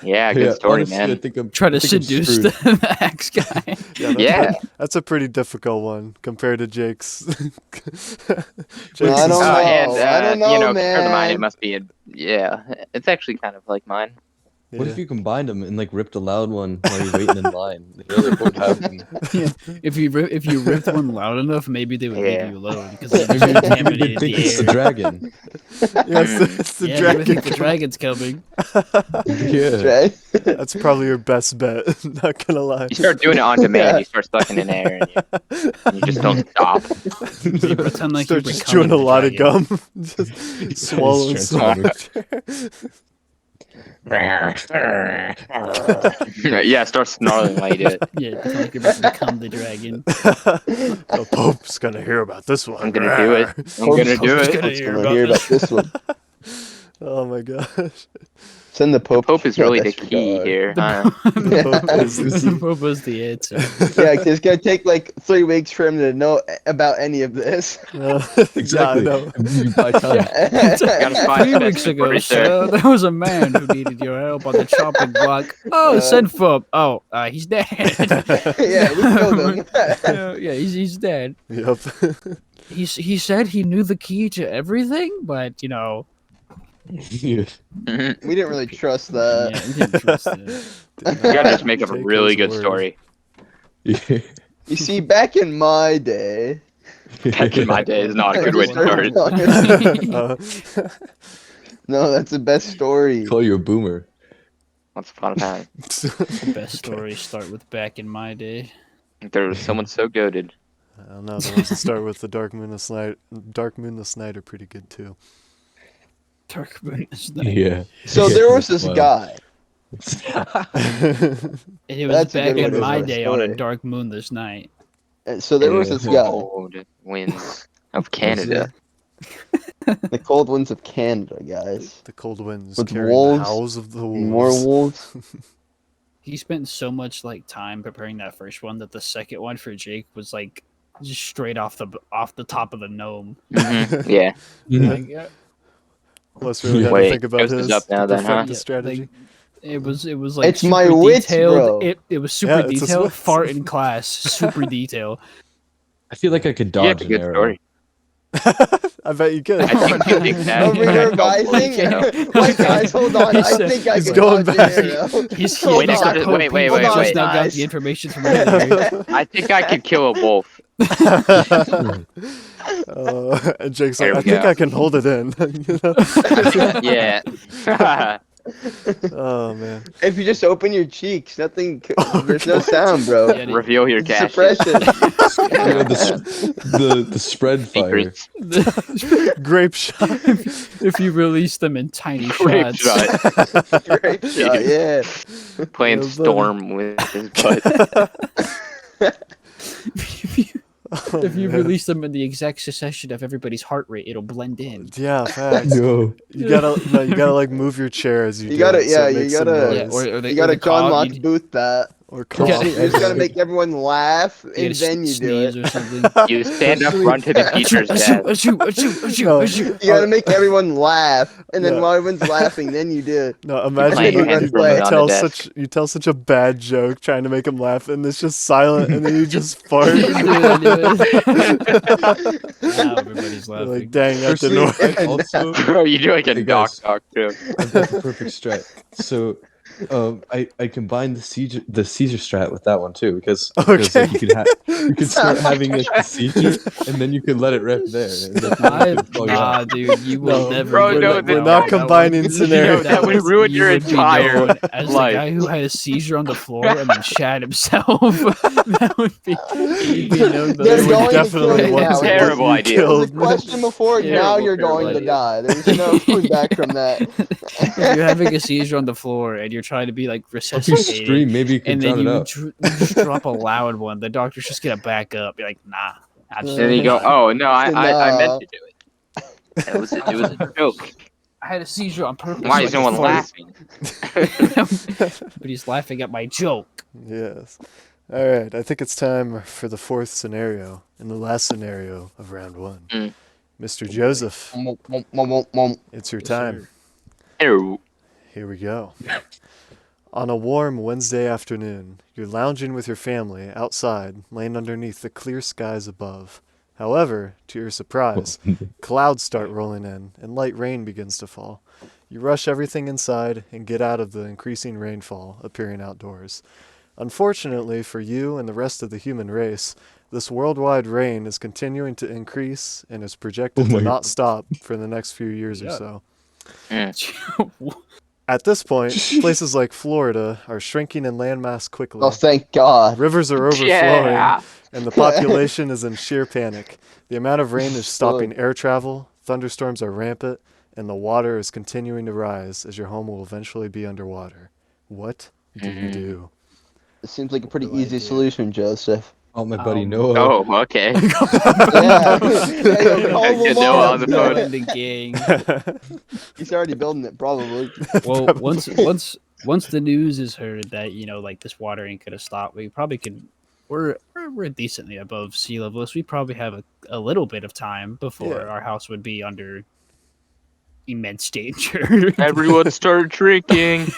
Yeah, good story, honestly, man. I think I'm Try to I think I'm seduce screwed. the axe guy. That's Yeah. That's a pretty difficult one compared to Jake's. Jake's I is- don't know. And, I don't know, compared to mine, it man. must be yeah, it's actually kind of like mine. What Yeah. if you combined them and like ripped a loud one while you're waiting in line? You know, like, what happened? Yeah. If you ripped one loud enough, maybe they would Yeah. leave you alone because they Maybe just they contaminated think the it's the air. dragon. Yes, it's the Yeah, maybe they dragon. think the dragon's coming. Yeah. Right? That's probably your best bet. Not gonna lie. You start doing it on demand. You start sucking in air, and you just don't stop. You pretend like Start you're just becoming chewing a the lot of dragon. gum. Just swallowing Transformers. Yeah, start snarling while you do it. Yeah, pretend like you're about to become the dragon. The Pope's gonna hear about this one. I'm gonna do it. I'm gonna do Pope's it. gonna Let's hear gonna about hear about this. this one. Oh my gosh. Send the Pope. Pope is really the That's key regard. here. The Pope is the Pope was the answer. Yeah, 'cause it's gonna take like 3 weeks for him to know about any of this. Exactly. Yeah, I know. You buy time. Gotta find 3 the weeks best ago, right sir, there was a man who needed your help on the chopping block. Oh, send for. Oh, he's dead. Yeah, we killed him. Yeah, he's dead. Yep. He said he knew the key to everything, but you know, Yeah. Mhm. We didn't really trust yeah, that. we didn't trust it. You gotta just make up a Take really his good word. story. Yeah. You see, back in my day. Back in my day is not a good way to start it. Uh, No, that's the best story. Call you a boomer. Once upon a time, The best stories start with back in my day. there was someone so goaded. I don't know. The ones that start with the Dark Moon of Night are pretty good too. Dark Moon is night. Yeah. So Yeah, there was this wow. guy. And it was That's a back good way in to my start a day on a story. dark moon this night. And so there was Yeah. this guy. Cold winds of Canada. The cold winds of Canada, guys. The cold winds With carrying wolves, the howls of the wolves. More wolves. He spent so much like time preparing that first one that the second one for Jake was like just straight off the top of the gnome. Mhm, Yeah. Like, yeah, Plus, we really had to Wait, think about Ghost is his up now to then, huh? perfect the yeah, strategy. like, it was like It's my super wits, detailed. bro. It was super Yeah, it's his detailed. wits. Fart in class, super detailed. I feel like I could Yeah, dodge it's a an good arrow. story. I bet you could. I think you think that. Over Yeah, here I don't believe advising? so. Wait, guys, hold on. I He's, think I he's can going dodge back. an arrow. He's Hold Wait, he's on. the Pope. wait, He wait, just wait, now got guys. the information from earlier. I think I could kill a wolf. And Jake's There like, we I think go. I can hold it in. You know? Yeah. Oh man. If you just open your cheeks, nothing. Oh, There's no God. sound, bro. Yeah, Reveal your It's cache. suppression. Yeah, the spread fire. Secrets. Grape shot. If you release them in tiny Grape shots. shot. Grape shot, yeah. Playing Yeah, buddy. Storm with his butt. If you man. release them in the exact succession of everybody's heart rate, it'll blend in. Yeah, facts. No. You gotta like move your chair as you, You do gotta- it, so yeah, it you makes some gotta- Yeah, noise. or they, You gotta or the John cough, Locke you- Booth that. Or You cough. gotta- You just gotta make everyone laugh, you and gotta then you do sneeze it. or something. You stand up front to the teacher's Achoo, desk. achoo, achoo, achoo, No. achoo. You gotta make everyone laugh, and then Yeah. while everyone's laughing, then you do it. No, imagine playing you, Hand you, Play. you on tell the desk. you tell such a bad joke trying to make them laugh, and it's just silent, and then you just fart. Now everybody's You're laughing. like, dang, that Personally, didn't work. I also Bro, you do like a Hey, doc guys. talk too. I've got the perfect strat. So, I combined the seizure strat with that one too because like, you could start having like a seizure and then you could let it rip there. And then you could fall you Nah, out. dude, you will No, never. Bro, get no, that we're down. not That combining would- scenarios. That would you ruin your would be entire known as life. the guy who had a seizure on the floor and then shat himself. That would be. He'd be known They're They would going to definitely kill you want now. to Terrible get you idea. It was a killed. question before, now Terrible, you're going terrible to idea. die. There's no going back from that. If you're having a seizure on the floor and you're trying to be like If you resuscitated, scream, maybe you can and drown then it you out. just drop a loud one, the doctor's just gonna back up. You're like, nah. I just- And then you go, oh no, I Nah. meant to do it. It was a joke. I had a seizure on purpose. Why so is I no could one fart." laughing? But he's laughing at my joke. Yes. All right. I think it's time for the fourth scenario and the last scenario of round one. Mm. Mr. Joseph, it's your Yes, time. sir. Ew. Here we go. On a warm Wednesday afternoon, you're lounging with your family outside, laying underneath the clear skies above. However, to your surprise, clouds start rolling in and light rain begins to fall. You rush everything inside and get out of the increasing rainfall appearing outdoors. Unfortunately for you and the rest of the human race, this worldwide rain is continuing to increase and is projected Oh to my not God. stop for the next few years or Yeah. so. Mm. At this point, places like Florida are shrinking in landmass quickly. Oh, thank God. Rivers are overflowing, Yeah. and the population is in sheer panic. The amount of rain is stopping air travel, thunderstorms are rampant, and the water is continuing to rise as your home will eventually be underwater. What do you Mhm. do? It seems like a pretty What do I easy do? solution, Joseph. Oh, my buddy Um, Noah. Oh, okay. Yeah. Hey, yo, call Get him Noah up. on the Noah phone. and the gang. He's already building it, probably. Well, Probably. once the news is heard that like this water ain't gonna stop, we probably could. We're decently above sea level, so we probably have a little bit of time before Yeah. our house would be under immense danger. Everyone start drinking.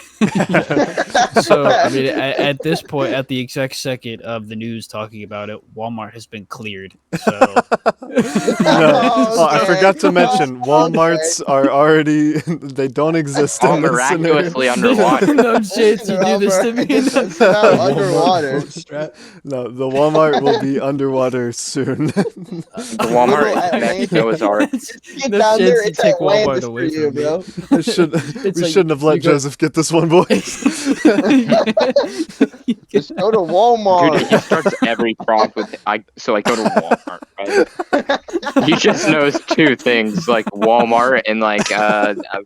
So I mean, at this point, at the exact second of the news talking about it, Walmart has been cleared. So Oh, I Okay. forgot to mention, Walmarts are already, they don't exist All in this scenario. miraculously underwater. no chance you do this to me. It's not Walmart underwater. No, the Walmart will be underwater soon. The Walmart Little is Atlantic. Mexico's art. Get No down chance there, you it's take Walmart Atlantis for away you, from me. bro. we It's like shouldn't have let you go- Joseph get this one, boys. Just go to Dude, Walmart. he starts every prompt with so I go to Walmart, right? He just knows two things, like Walmart and like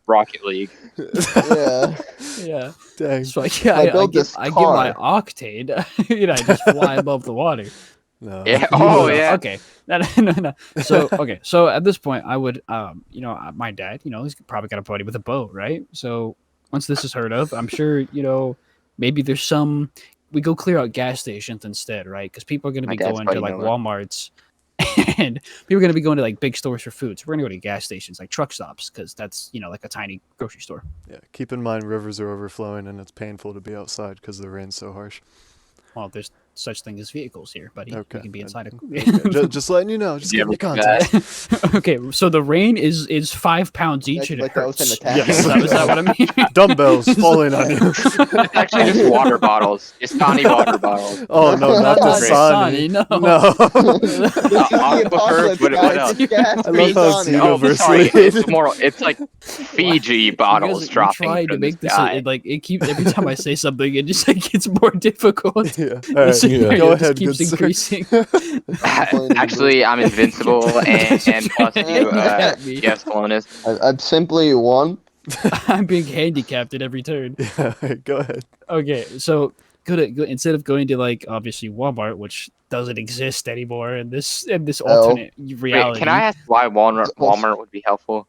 Rocket League. Yeah. yeah. Dang. So I built this I get my car. octane, I just fly above the water. No. Yeah. You Oh, would- yeah. Okay. No. So okay. So at this point, I would, my dad, he's probably got a buddy with a boat, right? So once this is heard of, I'm sure, maybe there's some. We go clear out gas stations instead, right? Because people are going to My be dad's going buddy to like Noah. Walmarts, and people are going to be going to like big stores for food. So we're going to go to gas stations, like truck stops, because that's like a tiny grocery store. Yeah, keep in mind rivers are overflowing and it's painful to be outside because the rain's so harsh. Well, there's such thing as vehicles here, buddy. Okay. We can be inside a. Just letting you know, just You getting ever the do that? context. Okay, so the rain is 5 pounds each, and Like it I was in hurts. attack. Yes. Is that what I mean? Dumbbells falling on you. It's actually just water bottles. It's tiny water bottles. Oh no, not the Dasani. Dasani. No. No. This is the Aquifer, apocalypse, what guys. else? Gas I love is how on it's it. Oh, universally sorry. hated. It's more. It's like Fiji bottles you dropping tried to from the make this sky. it keeps every time I say something, it just like gets more difficult. Yeah. All The right. scenario Go just ahead, keeps good sir. increasing. Actually, I'm invincible, and plus you, At me. yes, Colonus. I'm simply one. I'm being handicapped at every turn. Yeah. Go ahead. Okay, so instead of going to like obviously Walmart, which doesn't exist anymore in this Oh. alternate Wait, reality. can I ask why Walmart would be helpful?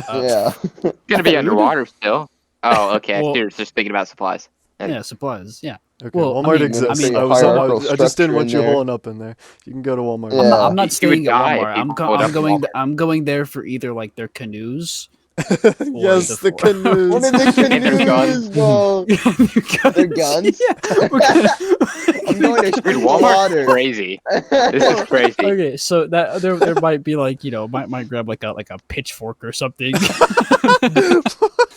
Yeah. It's gonna be Food? underwater still. Oh, okay. Well- I see. You're just thinking about supplies. Yeah, supplies. Yeah. Okay. Well, I Walmart mean- exists. I mean, I hierarchical I just didn't structure want in you there. holding up in there. You can go to Walmart. Yeah. I'm not You staying would at die if Walmart. you pulled up Walmart. I'm going there for either like their canoes. Yes, the What canoes. are the And their guns. canoes, bro? Their guns? Yeah, we're gonna- I'm going to Dude, shoot Walmart's water. crazy. This is crazy. Okay, so that there might be like might grab like a pitchfork or something.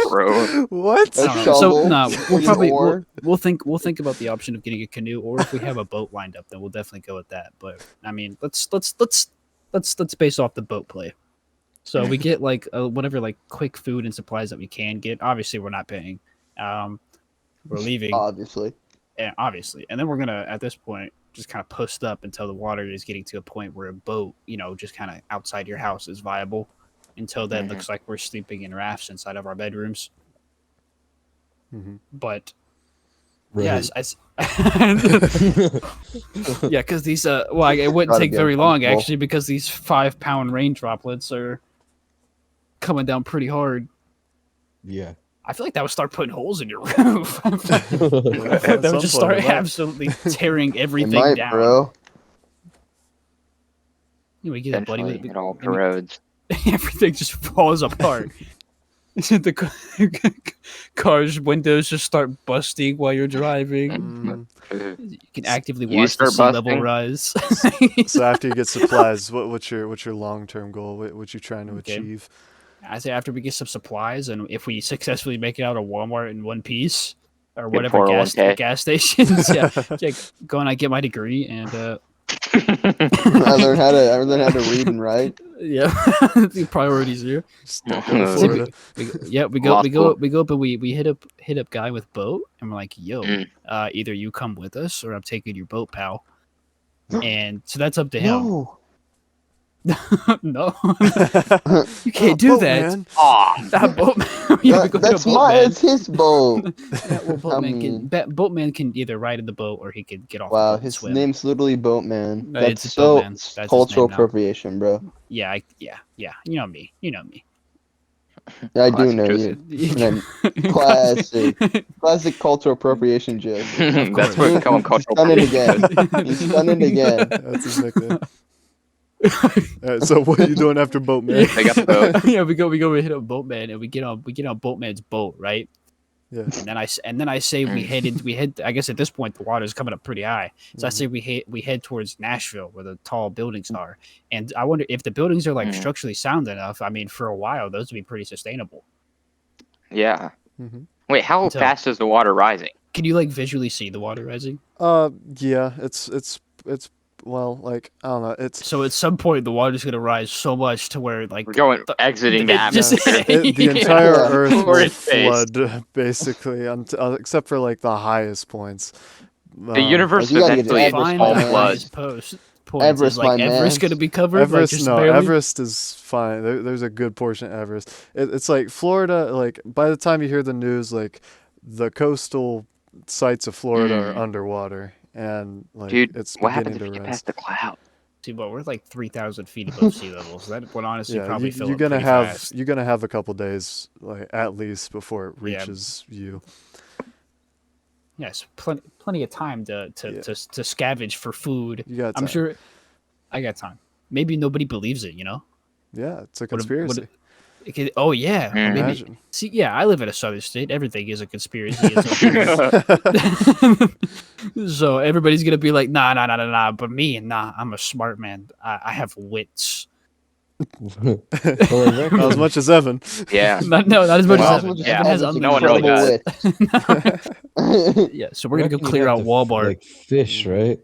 Bro. What? A I don't know. shovel, So no, we'll an probably oar. we'll think about the option of getting a canoe, or if we have a boat lined up, then we'll definitely go with that. But I mean, let's base off the boat play. So we get like whatever like quick food and supplies that we can get. Obviously, we're not paying. We're leaving, Obviously. and obviously, and then we're gonna at this point just kind of post up until the water is getting to a point where a boat, just kind of outside your house is viable. Until then, Mhm. looks like we're sleeping in rafts inside of our bedrooms. Mhm. But Right. yes, yeah, because these it wouldn't Gotta take be very long uncomfortable. actually, because these 5-pound rain droplets are coming down pretty hard. Yeah. I feel like that would start putting holes in your roof. At That some would just point start it might. absolutely tearing It everything might, down. bro. We get that, buddy. Eventually, it all corrodes. Everything just falls apart. The car's windows just start busting while you're driving. Mm. You can actively You watch the start sea level busting? rise. So after you get supplies, what's your long-term goal? What you trying to Okay. achieve? I say after we get some supplies, and if we successfully make it out of Walmart in one piece or Get whatever gas 401k. stations, yeah, go and I get my degree and I learned how to read and write. yeah, the priorities here. Just don't go to So Florida. We Law go up and we hit up guy with boat and we're like, yo, Mm. either you come with us or I'm taking your boat, pal. And so that's up to him. No. No, you can't do that. Man. Aw. That boatman. Yeah, we go to That's boatman. it's his boat. Yeah, well, boatman mean- boatman can either ride in the boat or he can get off. Wow, the boat and his swim. name's literally Boatman. It's That's so Boatman. That's his cultural name now. appropriation, bro. Yeah, yeah. You know me. Yeah, I do Classic know Joseph. you. Classic cultural appropriation joke. That's what we call him cultural Done it appropriation. again. He's done it again. That's his nickname. Alright, so what are you doing after Boatman? They got the boat. Yeah, we go hit up boatman and we get on boatman's boat, right? Yeah. And then I say we head. I guess at this point the water's coming up pretty high, so I say we head towards Nashville where the tall buildings are. And I wonder if the buildings are like Mm. structurally sound enough. I mean, for a while those would be pretty sustainable. Yeah. Mhm. Wait, how Until- fast is the water rising? Can you like visually see the water rising? Yeah, it's well, like I don't know, it's So at some point the water's gonna rise so much to where like We're going exiting the it just- atmosphere. the entire Yeah. Earth Or will in space. flood basically, except for like the highest points. The universe you gotta get eventually Everest, find all my the man. floods. highest points. Everest, Is, like my Everest man. gonna be covered? Everest, like, just no, barely? Everest is fine. There's a good portion of Everest. It's like Florida. Like by the time you hear the news, like the coastal sites of Florida Mm. are underwater, and like Dude, it's what happens beginning if to you rise. pass the cloud? See, but we're like 3,000 feet above sea level, so that would honestly Yeah, probably you, fill you're up gonna pretty have fast. you're gonna have a couple days, like at least, before it Yeah. reaches you. Yes, plenty of time to Yeah. scavenge for food. You got I'm time. sure I got time. Maybe nobody believes it, you know? Yeah, it's a What if- what conspiracy. if- oh yeah, Mm. maybe. Imagine. See, yeah, I live in a southern state. Everything is a conspiracy. It's so everybody's gonna be like, nah. But me, nah, I'm a smart man. I have wits. Well, I Not as much as Evan. Yeah. Not as much Well, as Evan. yeah, Evan has no one really unlimited. does. Yeah, so we're gonna go reckon you clear have out to Walmart. Like fish, right?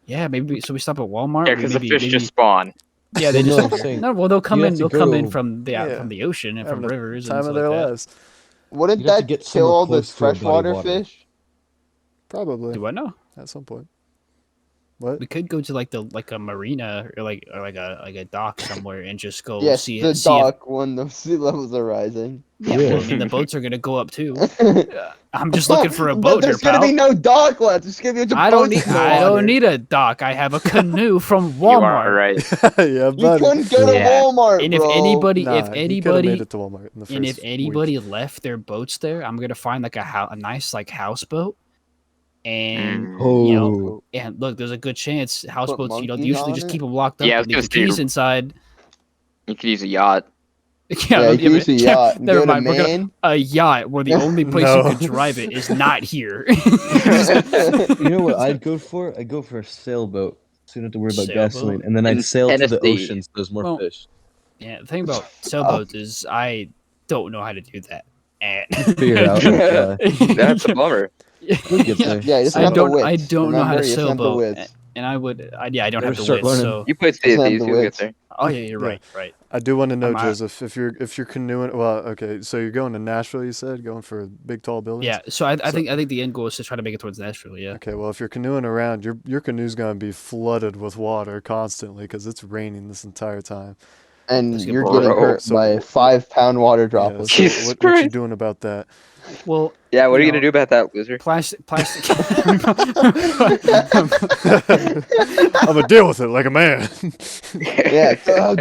Yeah, maybe. So we stop at Walmart. Yeah, because the maybe- fish maybe- just spawn. Yeah, they Well, just no, I'm saying no. Well, they'll come you in. have to They'll come in go- from the Yeah. from the ocean and from Having a rivers and time stuff of their like that. lives. Wouldn't You'd have to that get kill somewhere all the close to a body of freshwater water. fish? Probably Do I know? at some point. What? We could go to like a marina or like a dock somewhere and just go Yes, see the it. See if, dock when the sea levels are rising. yeah, well, I mean the boats are gonna go up too. I'm just looking for a But boat here, there's gonna pal. be no dock left. There's gonna be a bunch of I don't boats need. in the I water. don't need a dock. I have a canoe from You are Walmart. right. Yeah, You buddy. couldn't go to Yeah. Walmart, And if bro. anybody, Nah, if he coulda made anybody, it to Walmart in the and if first week. anybody left their boats there, I'm gonna find like a nice like houseboat, and Mm. you know, Oh. and look, there's a good chance houseboats. You know, monkeys usually on just it? keep them locked up Yeah, I and was leave the gonna say- keys inside. You could use a yacht. Yeah, you can use a yacht. Never Go to mind. We're gonna, Maine. a yacht where the only place No. you can drive it is not here. You know what I'd go for? I'd go for a sailboat. So you don't have to worry about Sailboat? gasoline. And then I'd In sail to the Tennessee. ocean so there's more Well, fish. Yeah, the thing about sailboats is I don't know how to do that. And Figure it out. That's a bummer. We'll get there. Yeah, you just I have the don't. wits. I don't know how Remember, to you just have the sailboat, wits. and I would. I don't Better have the start wits. learning. So, You play Doesn't have CFDs, the you'll get wits. there. oh yeah, you're right. Right. I do want to know, I'm not- Joseph, if you're canoeing. Well, okay, so you're going to Nashville. You said going for big tall buildings. Yeah. So I So- think the end goal is to try to make it towards Nashville. Yeah. Okay, well, if you're canoeing around, your canoe's gonna be flooded with water constantly because it's raining this entire time. And Let's get you're bored. getting hurt So- by 5-pound water Yeah, droplets. so Jesus what you Christ. doing about that? Well, Yeah, what are you No. gonna do about that, loser? plastic. I'm gonna deal with it like a man. Yeah, so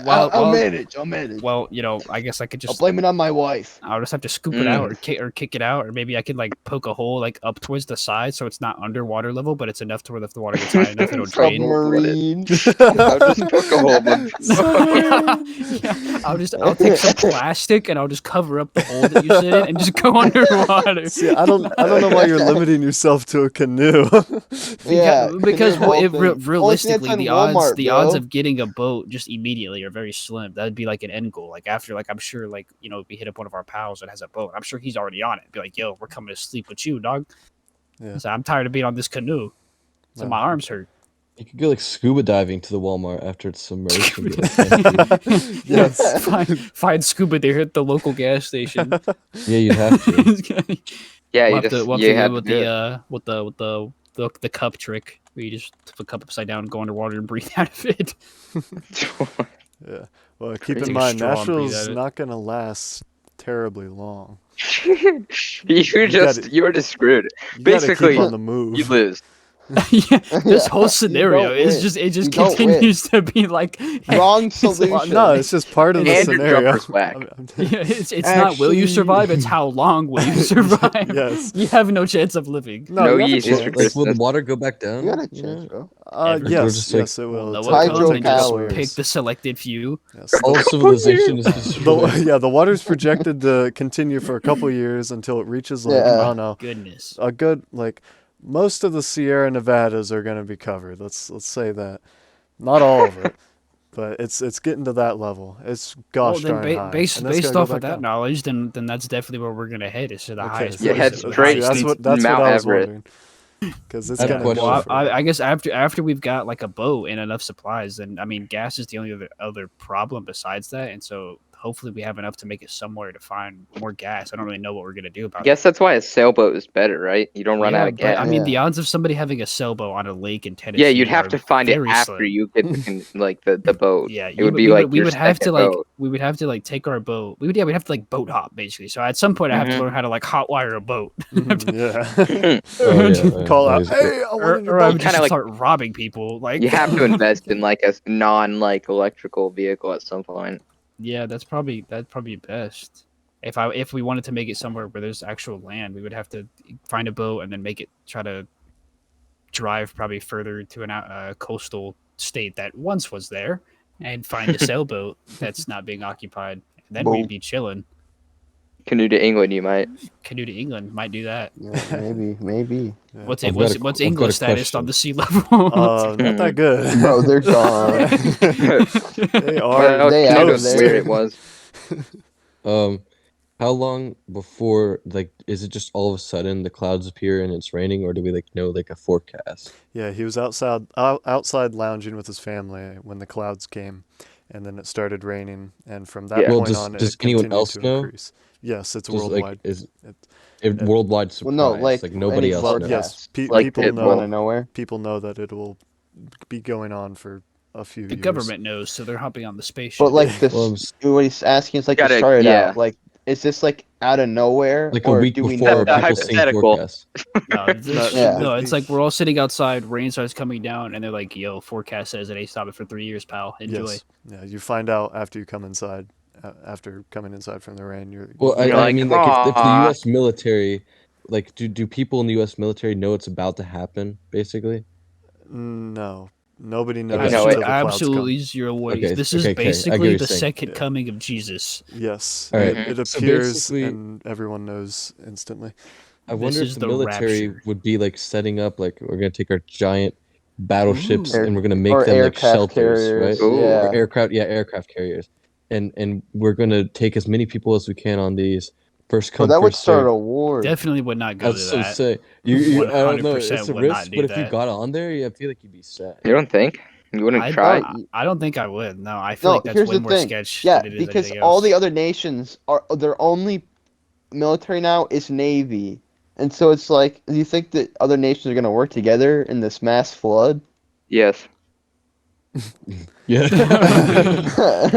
Well, I'll well- manage. I'll manage. well, you know, I guess I could I'll just. blame it on my wife. I'll just have to scoop it out or kick it out, or maybe I could like poke a hole like up towards the side so it's not underwater level, but it's enough to where if the water gets high enough it'll drain. Submarine. I'll just poke a hole. Yeah, I'll take some plastic and I'll just cover up the hole that you sit in and just go go underwater. See, I don't know why you're limiting yourself to a canoe. Yeah, because canoe well, boating. Only thing that's realistically, on the Walmart, odds bro. of getting a boat just immediately are very slim. That'd be like an end goal. Like after, like I'm sure, like we hit up one of our pals that has a boat. I'm sure he's already on it. Be like, yo, we're coming to sleep with you, dog. Yeah. So I'm tired of being on this canoe. So No. my arms hurt. You could go like scuba diving to the Walmart after it's submerged. And get, like, 10 feet. Yes. find scuba there at the local gas station. Yeah, you'd have to. Yeah, we'll you have just to, we'll have you to had do to with do it. the cup trick where you just flip the cup upside down, go underwater, and breathe out of it. Yeah. Well, keep Crazy. in Take a mind, straw and breathe Nashville's at it. not gonna last terribly long. you were just screwed. You Basically, gotta keep on the move. You lose. Yeah, this Yeah, whole you scenario don't is win. just it You just don't win. continues to be like Wrong it's- solution. Well, no, it's just part of the And your scenario. jumper's whack. Yeah, it's not will you Actually- survive, it's how long will you survive. Yes. You have no chance of living. No you have a yeast Well, for chance. like, will the Christmas. water go back down? You got a you chance, know? bro. Ever. Yes, just, like, yes, it will. Noah It's Hydro comes it'll and take just calories. pick the selected few. Yes. All civilization is The, destroyed. yeah, the water's projected to continue for a couple years until it reaches like Yeah. I don't know, Goodness. a good like most of the Sierra Nevadas are going to be covered. Let's say that. Not all of it, but it's getting to that level. It's Well, gosh then darn high. based and that's based gonna off go of back that down. knowledge, then that's definitely where we're gonna head. Is to the Okay, highest. so You head place, that's- straight that's to what that's Mount what I was Everest. wondering. Because it's I have a gonna question. go Well, for I guess after we've got like a boat and enough supplies, then I mean, gas is the only other problem besides that, and so hopefully we have enough to make it somewhere to find more gas. I don't really know what we're gonna do about I guess that's why a sailboat is better, right? You don't it. run Yeah, out of but gas. I mean, Yeah. the odds of somebody having a sailboat on a lake in Tennessee. Yeah, you'd have are to find it very after slim. you get the boat. Yeah, it would be like we your would have to second like boat. we would have to like take our boat. We'd have to like boat hop basically. So at some point I have to Mhm. learn how to like hotwire a boat, Mhm, yeah. Oh, yeah, Call yeah. out, hey, I or, want your or I boat. would just Kinda like- start robbing people. Like You have to invest in like a non-electrical vehicle at some point. Yeah, that'd probably be best. If we wanted to make it somewhere where there's actual land, we would have to find a boat and then try to drive probably further to a coastal state that once was there, and find a sailboat that's not being occupied. And then we'd Boat. be chilling. Canoe to England, you might. Canoe to England might do that. Yeah, maybe. Yeah. What's I've got what's a- what's I've got a English status question. on the sea level? Not that good. Bro, they're gone. They are. Well, they kind out of there. weird it was. How long before, like, is it just all of a sudden the clouds appear and it's raining, or do we like know like a forecast? Yeah, he was outside lounging with his family when the clouds came, and then it started raining, and from that Yeah. Well, point does- on, does it anyone continued else to know? increase. Yes, it's Just worldwide. like is It- it worldwide surprise? Well, no, like nobody any else forecast. knows. yes, Like people it know. Out of nowhere. People know that it will be going on for a few The years. government knows, so they're hopping on the spaceship. But like this, Well, what he's asking is like Gotta- to start it yeah. out. Like, is this like out of nowhere, like a or week do we before know? people seeing hypothetical. forecasts. No, Yeah. no, it's like we're all sitting outside, rain starts coming down, and they're like, "Yo, forecast says it ain't stopping for 3 years, pal. Enjoy." Yes. Yeah, you find out after you come inside. After coming inside from the rain, Well, You're I like, mean, like if the "Aw." U.S. military, like, do people in the U.S. military know it's about to happen? Basically, no, nobody knows I know until it. the clouds Absolutely zero warnings. Okay, This is okay, I get what basically you're the saying. second Yeah. coming of Jesus. come. Yes, All right, it so appears basically- and everyone knows instantly. I This wonder is if the the military rapture. would be like setting up, like, we're gonna take our giant battleships Ooh. and we're gonna make Or them like aircraft shelters, carriers, right? Ooh. yeah. Or aircraft carriers, and we're gonna take as many people as we can on these. First Well, come, that would first start serve. a war. Definitely would not I go to was so that. say I don't know. 100% It's a would not risk, do but if you that. got on there, I feel like you'd be set. You don't think? You wouldn't I, try? I don't think I would. No, I feel No, like that's here's way the more thing. sketch Yeah, than it is because anything all else. the other nations are their only military now is navy, and so it's like, do you think that other nations are gonna work together in this mass flood? Yes. Yeah.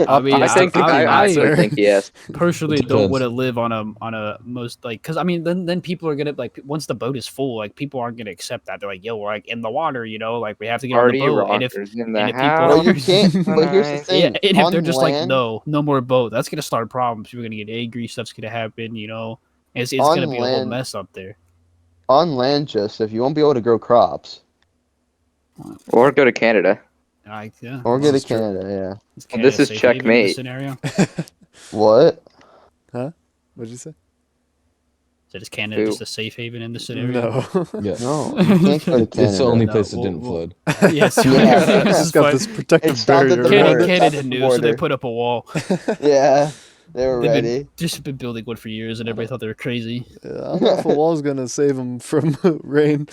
I mean, I think I answer. would think yes. personally It don't want to depends. live on a most like, because I mean then people are gonna like, once the boat is full, like people aren't gonna accept that. They're like, yo, we're like in the water, like we have to get Party on the boat. rockers in the and if people- house. Well, you can't. But here's the Nice. thing: Yeah, and if on they're just land, like no more boat, that's gonna start problems. People are gonna get angry, stuff's gonna happen, it's On gonna be a whole land- mess up there. on land, Joseph, you won't be able to grow crops Or go to Canada. Yeah, or go to This is true. Canada. is Well, this Canada is safe haven in this checkmate. scenario. Yeah. What? What'd you say? Is Canada Ew. just a safe haven in this scenario? No. Yeah. No, you can't go to It's the Canada. only No, place that we'll- didn't we'll- flood. Yes, Yeah. this It's is got fine. this protective It stopped at barrier the around border. it. Canada That's the knew, so they border. put up a wall. Yeah, they were They've ready. been just been building one for years, and everybody thought they were crazy. Yeah, I don't know if a wall's gonna save them from rain.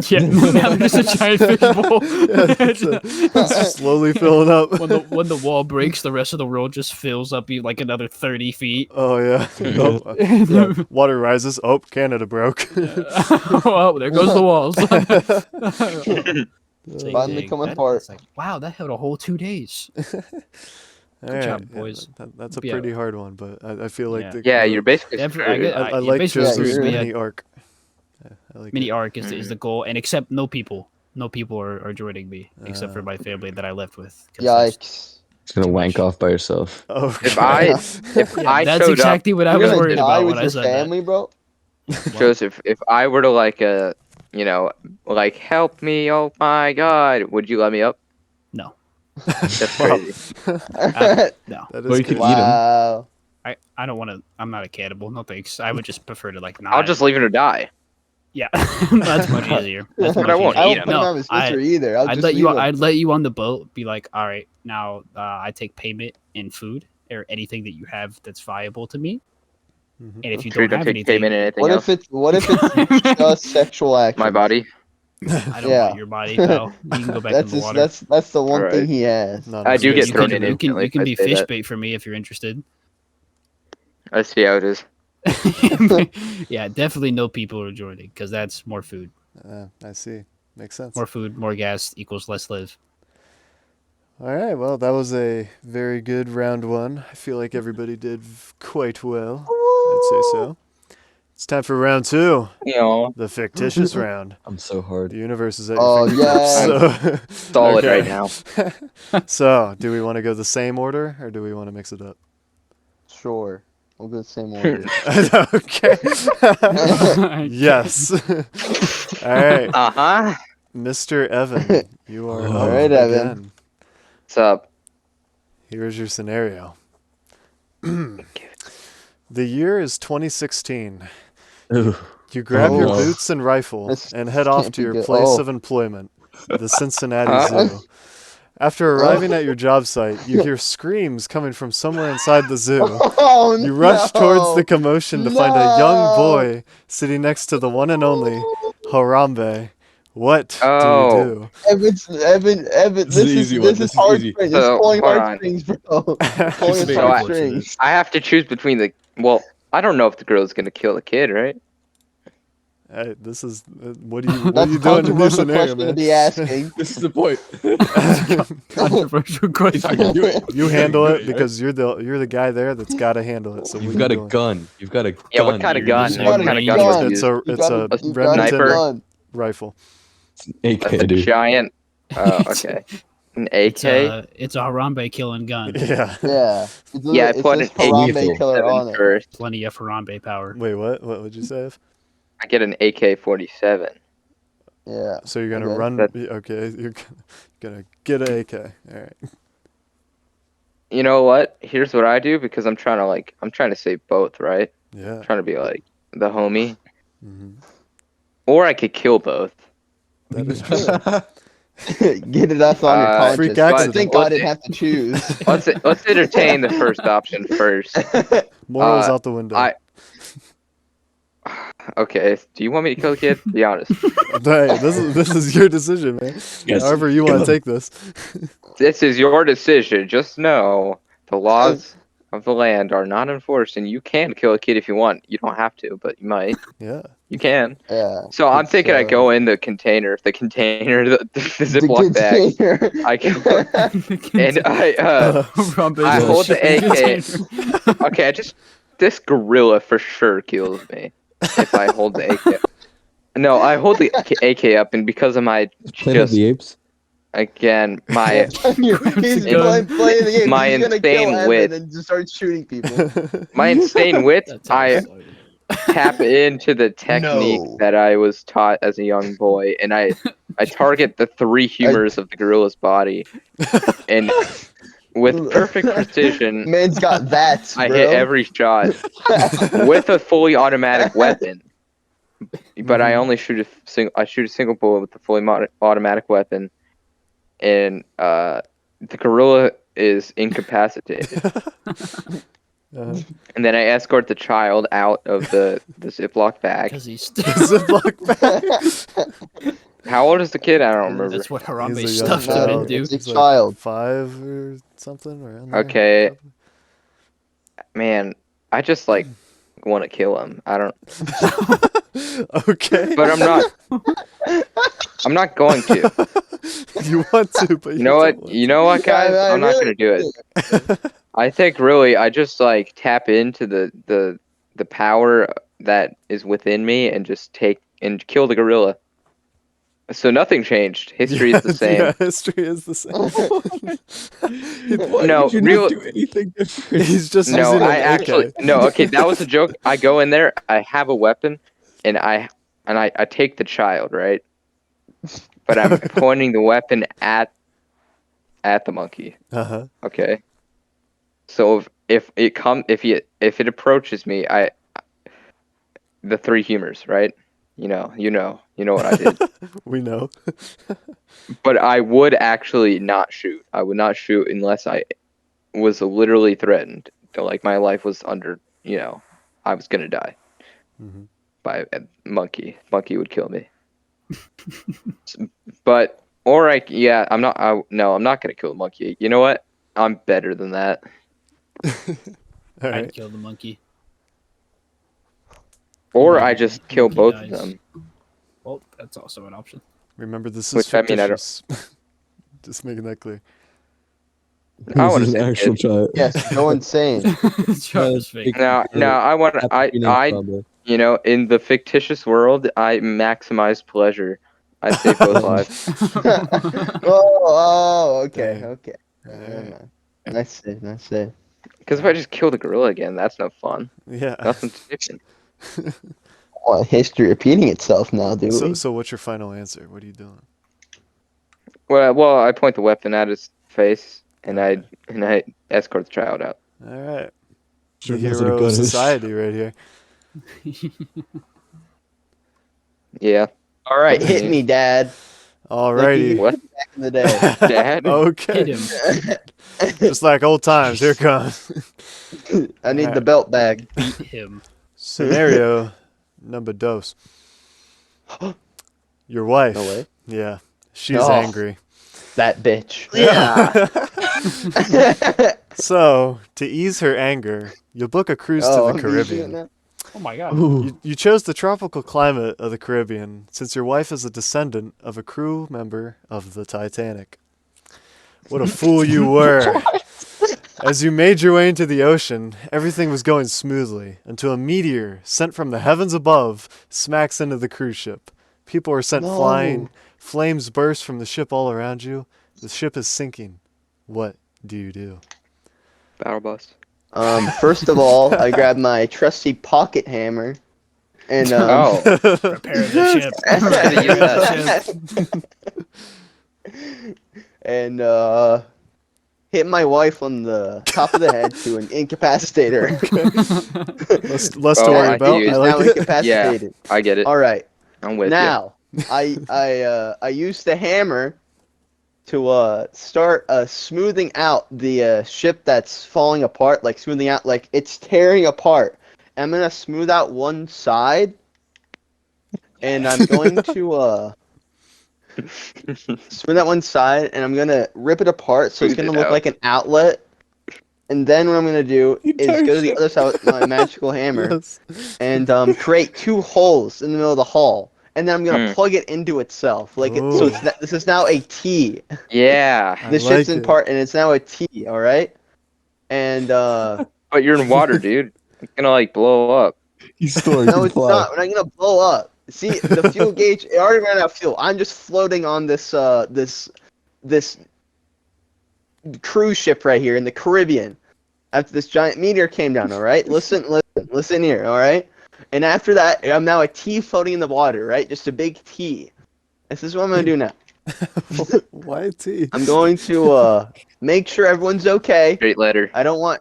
Yeah, now there's a giant fishbowl. Yeah, it's slowly filling up. when the wall breaks, the rest of the world just fills up like another 30 feet. Oh yeah. Oh, yeah. Water rises. Oh, Canada broke. Oh, there goes the walls. Same Finally thing. coming That- apart. that's like, wow, that held a whole 2 days. Alright, job, yeah, boys. that's a Yeah. pretty hard one, but I feel like Yeah. the, Yeah, the- you're basically Every- screwed. get- I you're like basically Joseph's screwed, man. mini arc. Yeah, I like Mini it. arc is the goal, and except no people. No people are joining me except for Uh. my family that I left with. 'cause that's- Yikes. It's gonna wank off by yourself. Oh, If God. I if Yeah, I that's showed exactly what I You're was gonna worried die about with when I your said family, bro. up, Joseph, if I were to like help me, oh my god, would you let me up? No. That's crazy. that. No, That Or is you could good. eat 'em. Wow. I don't want to. I'm not a cannibal. No thanks. I would just prefer to like not. I'll just leave him to die. Yeah, that's much easier. That's But much I won't I easier. won't eat him. put him No, out of his misery either. I'll I'd just let you. leave him. I'd let you on the boat. Be like, all right, now I take payment in food or anything that you have that's viable to me. Mhm. And if you Sure, don't have take anything, payment in anything What else. if it's just sexual action? My body. I don't Yeah. want your body, pal. You can go back That's in the just, water. that's the one Alright. thing he has. Not I a do get space thrown heater. in You can instantly if you can I be say fish that. bait for me if you're interested. I see how it is. Yeah, definitely no people are joining because that's more food. I see. Makes sense. More food, more gas equals less live. All right. Well, that was a very good round one. I feel like everybody did quite well. I'd say so. It's time for round two, You know, the fictitious round. I'm so hard. The universe is at Oh, your fingertips. So, solid Okay. right now. so, do we want to go the same order or do we want to mix it up? Sure. We'll go the same order. okay. Yes. All right, Uh-huh. Mr. Evan, you are All up right, Evan. again. What's up? Here's your scenario. The year is 2016. Ooh. You grab Oh, your no. boots and rifle This and head off can't to be your good. place Oh. of employment, the Cincinnati Huh? Zoo. After arriving at your job site, you hear screams coming from somewhere inside the zoo. Oh, You rush no. towards the commotion to find a young No. boy sitting next to the one and only Harambe. What Oh. do you Evan, This is an easy one. this This is is hard easy. strings. It's So, pulling hold hard on. strings, bro. do? Pulling So hard I- strings. I have to choose between the. Well, I don't know if the girl's gonna kill the kid, right? Hey, this is what are you That's doing in this controversial scenario, question to man? be asking. This is the point. Controversial If question. I can do it, You can handle do it right? because you're the guy there that's got to handle it. So You've we got can a go in. gun. You've got a gun. Yeah, what kind of You're gun? using What a kind of gun. gun would you It's use? a it's a you've got a Remington sniper? rifle. AK, That's a dude. giant. Oh, okay. An AK. It's a Harambe killing gun. Yeah. Yeah. Yeah, I put an Harambe AK-47 killer on it. first. Plenty of Harambe power. Wait, what? What would you say? I get an AK-47. Yeah. So you're gonna Okay. run? That- Okay, you're gonna get an AK. All right. You know what? Here's what I do because I'm trying to save both, right? Yeah. I'm trying to be like the homie, hmm or I could kill both. That is true. Get it off on your conscience. Freak But accident. Thank God I didn't have to choose. Let's entertain the first option first. Morals out the window. I- Okay, do you want me to kill the kid? Be honest. Hey, this is your decision, man. Yes. However you want to take this. This is your decision. Just know the laws of the land are not enforced, and you can kill a kid if you want. You don't have to, but you might. Yeah. You can. Yeah. So I'm It's, thinking I go in the container, the Ziploc bag. container. I go and Harambe I is a hold the shipping AK. container. Okay, this gorilla for sure kills me if I hold the AK. No, I hold the AK up, and because of my Planet of just the Apes. again my He's the gun. playing the game. My He's gonna insane kill Evan wit. and just start shooting people. my insane wit, That's how it I started. tap into the technique No. that I was taught as a young boy, and I target the three humors of the gorilla's body, and with perfect precision, Man's got that, I bro. hit every shot with a fully automatic weapon. But I only shoot I shoot a single bullet with the fully automatic weapon, and the gorilla is incapacitated. And then I escort the child out of the Ziploc bag. Because he's Ziploc bag. How old is the kid? I don't remember. that's what Harambe He's a young stuffed him child. into. It's a He's like child. 5 or something around there. Okay. Man, I just like want to kill him. I don't, Okay. but I'm not. I'm not going to. You want to, but You know don't what? want You know what, guys? I I'm not really gonna do it. I think really, I just like tap into the power that is within me and just take and kill the gorilla. So nothing changed. History is the same. Yeah, history is the same. Why No, would you real- not do anything different? He's just No, using I an actually AK. no. Okay, that was a joke. I go in there. I have a weapon, and I take the child, right? But I'm pointing the weapon at the monkey. Uh-huh. Okay. So if it approaches me, the three humors, right? You know what I did. We know. But I would actually not shoot. I would not shoot unless I was literally threatened. Like my life was under, I was gonna die Mhm. by a monkey. Monkey would kill me. But I'm not. No, I'm not gonna kill a monkey. You know what? I'm better than that. All I'd right. kill the monkey. Or Yeah, I just kill monkey both of dies. them. Well, that's also an option. Remember, this is Which, I mean, I don't- fictitious. Just making that clear. I want This to is an actual child. Yes, go insane. Charles fake. No, I want. I in the fictitious world, I maximize pleasure. I save both lives. Okay, Dang. okay. Alright. Nice save, nice save. Because if I just kill the gorilla again, that's no fun. Yeah. Nothing's different. Well, history repeating itself now, dude. So what's your final answer? What are you doing? Well, I point the weapon at his face, and Okay. I escort the child out. All right. Sure The knows what a hero gun of is. society right here. Yeah. All right, hit me, Dad. Alrighty. What? Back in the day. Dad? Hit Okay. him. Just like old times. Here it comes. I need the Alright. belt bag. Beat him. Scenario number dos. Your wife. No way. Yeah. She's Oh. angry. That bitch. So, to ease her anger, you'll book a cruise Oh, to the I'm using it Caribbean. now? Oh my god. You chose the tropical climate of the Caribbean since your wife is a descendant of a crew member of the Titanic. What a fool you were. As you made your way into the ocean, everything was going smoothly until a meteor sent from the heavens above smacks into the cruise ship. People are sent No. flying, flames burst from the ship all around you. The ship is sinking. What do you do? Battle bus. First of all, I grabbed my trusty pocket hammer, and Oh. Repair the ship. Gotta use Repair the ship. and hit my wife on the top of the head to incapacitate her. Less to Oh, worry I about. see. I She's like now it. incapacitated. I get it. All right. I'm with Now, I used the hammer to start smoothing out the ship that's falling apart, like smoothing out, like it's tearing apart. I'm gonna smooth out one side, and I'm going to smooth out one side, and I'm gonna rip it apart so it's Smooth gonna it look out. like an outlet. And then what I'm gonna do is go to the other side with my magical hammer Yes. and create two holes in the middle of the hull. And then I'm gonna Hmm. plug it into itself, like so. Ooh. This is now a T. you. Yeah. I The like ship's in it. part, and it's now a T. All right. And But you're in water, dude. It's gonna like blow up. He's storing no, his it's fly. not. We're not gonna blow up. See, the fuel gauge. It already ran out of fuel. I'm just floating on this this cruise ship right here in the Caribbean. After this giant meteor came down. All right. Listen here. All right. And after that, I'm now a T floating in the water. Right. Just a big T. This is what I'm gonna do now. Why a T? I'm going to make sure everyone's okay. Straight letter. I don't want.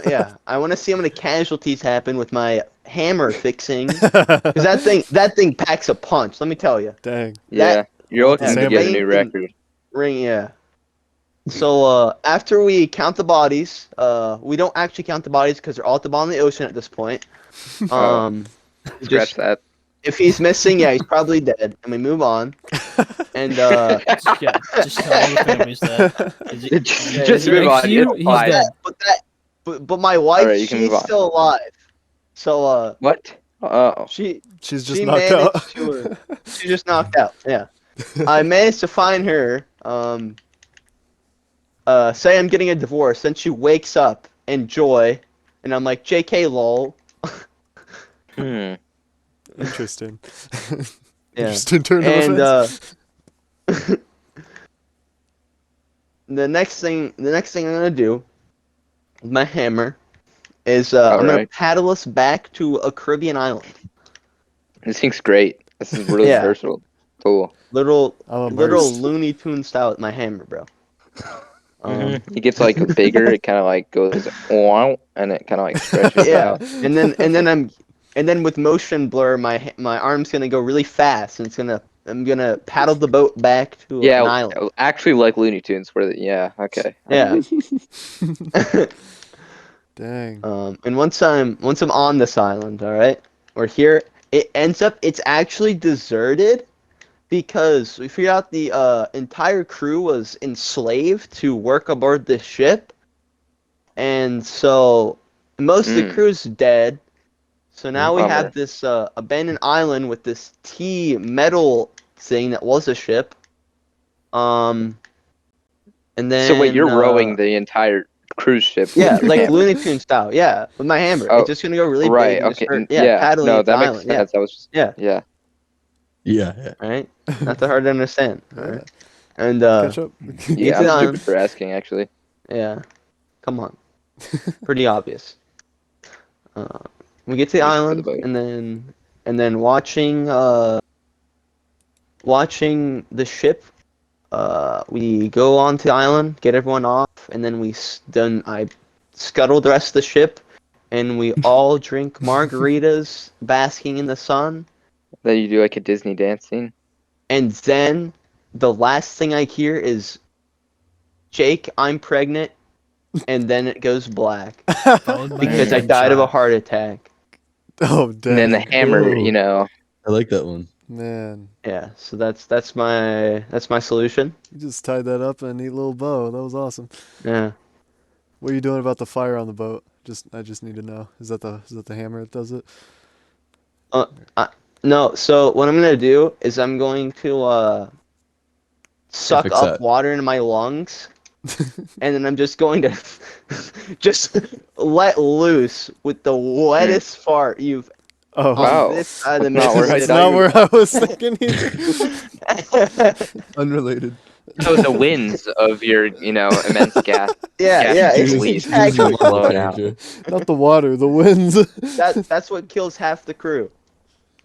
Yeah, I want to see how many casualties happen with my hammer fixing. Because that thing packs a punch. Let me tell you. Dang. Yeah, you're Well, looking the to get a rain new can- record. Ring, yeah. So after we count the bodies, we don't actually count the bodies because they're all at the bottom of the ocean at this point. Um, Scratch just that. if he's missing, yeah, he's probably dead, and we move on. And Yeah, just tell all the families that. Just move on. You, It's he's fine. dead. but my wife, Alright, you can she's move on. still alive. So What? Oh. she She's just she knocked managed out. to she just knocked out. Yeah, I managed to find her. Say I'm getting a divorce, then she wakes up in joy, and I'm like, JK lol. Interesting. Yeah. Interesting turn of And events. the next thing I'm gonna do with my hammer is I'm gonna Alright. paddle us back to a Caribbean island. This thing's great. This is really Yeah. versatile. Cool. Little I'm little immersed. Looney Tune style with my hammer, bro. It gets like bigger. It kind of like goes wow, and it kind of like stretches Yeah, out. and then with motion blur, my arm's gonna go really fast, and I'm gonna paddle the boat back to an Yeah, island. actually, like Looney Tunes. Yeah, okay. Yeah. Dang. And once I'm on this island, all right, we're here. It's actually deserted because we figured out the entire crew was enslaved to work aboard this ship, and so most of the crew's dead. So now we Bummer. have this abandoned island with this T metal thing that was a ship. And then So wait, you're rowing the entire cruise ship? with yeah, your like hammer. Looney Tune style. Yeah, with my hammer. Oh, it's just gonna go really right. big. And just Okay. start, yeah, paddling No, up the that makes island. sense. I was just, Yeah. yeah. Yeah. Yeah, right. Not that hard to understand. All Yeah. right. And Catch up. Get Yeah, to the I'm island. stupid for asking. Actually, Yeah, come on. Pretty obvious. We get to the Wait for the island, boat. and then watching the ship. We go onto the island, get everyone off, and then I scuttle the rest of the ship, and we all drink margaritas, basking in the sun. then you do like a Disney dance scene. And then the last thing I hear is, Jake, I'm pregnant, and then it goes black Followed by because I gunshot. died of a heart attack. Oh, And dang. then the hammer, Ooh. you know. I like that one. Man, Yeah, so that's my solution. you just tied that up in a neat little bow. That was awesome. Yeah. What are you doing about the fire on the boat? I just need to know. Is that the hammer that does it? No, so what I'm gonna do is I'm going to suck fix up that. water into my lungs, and then I'm just going to just let loose with the wettest fart you've Oh, Wow. on this side of the That's not where I It's Mississippi. not where I was thinking either. Unrelated. So the winds of your, immense gas. Yeah, Yeah, it's release. actually Blow it out. Not the water, the winds. that's what kills half the crew.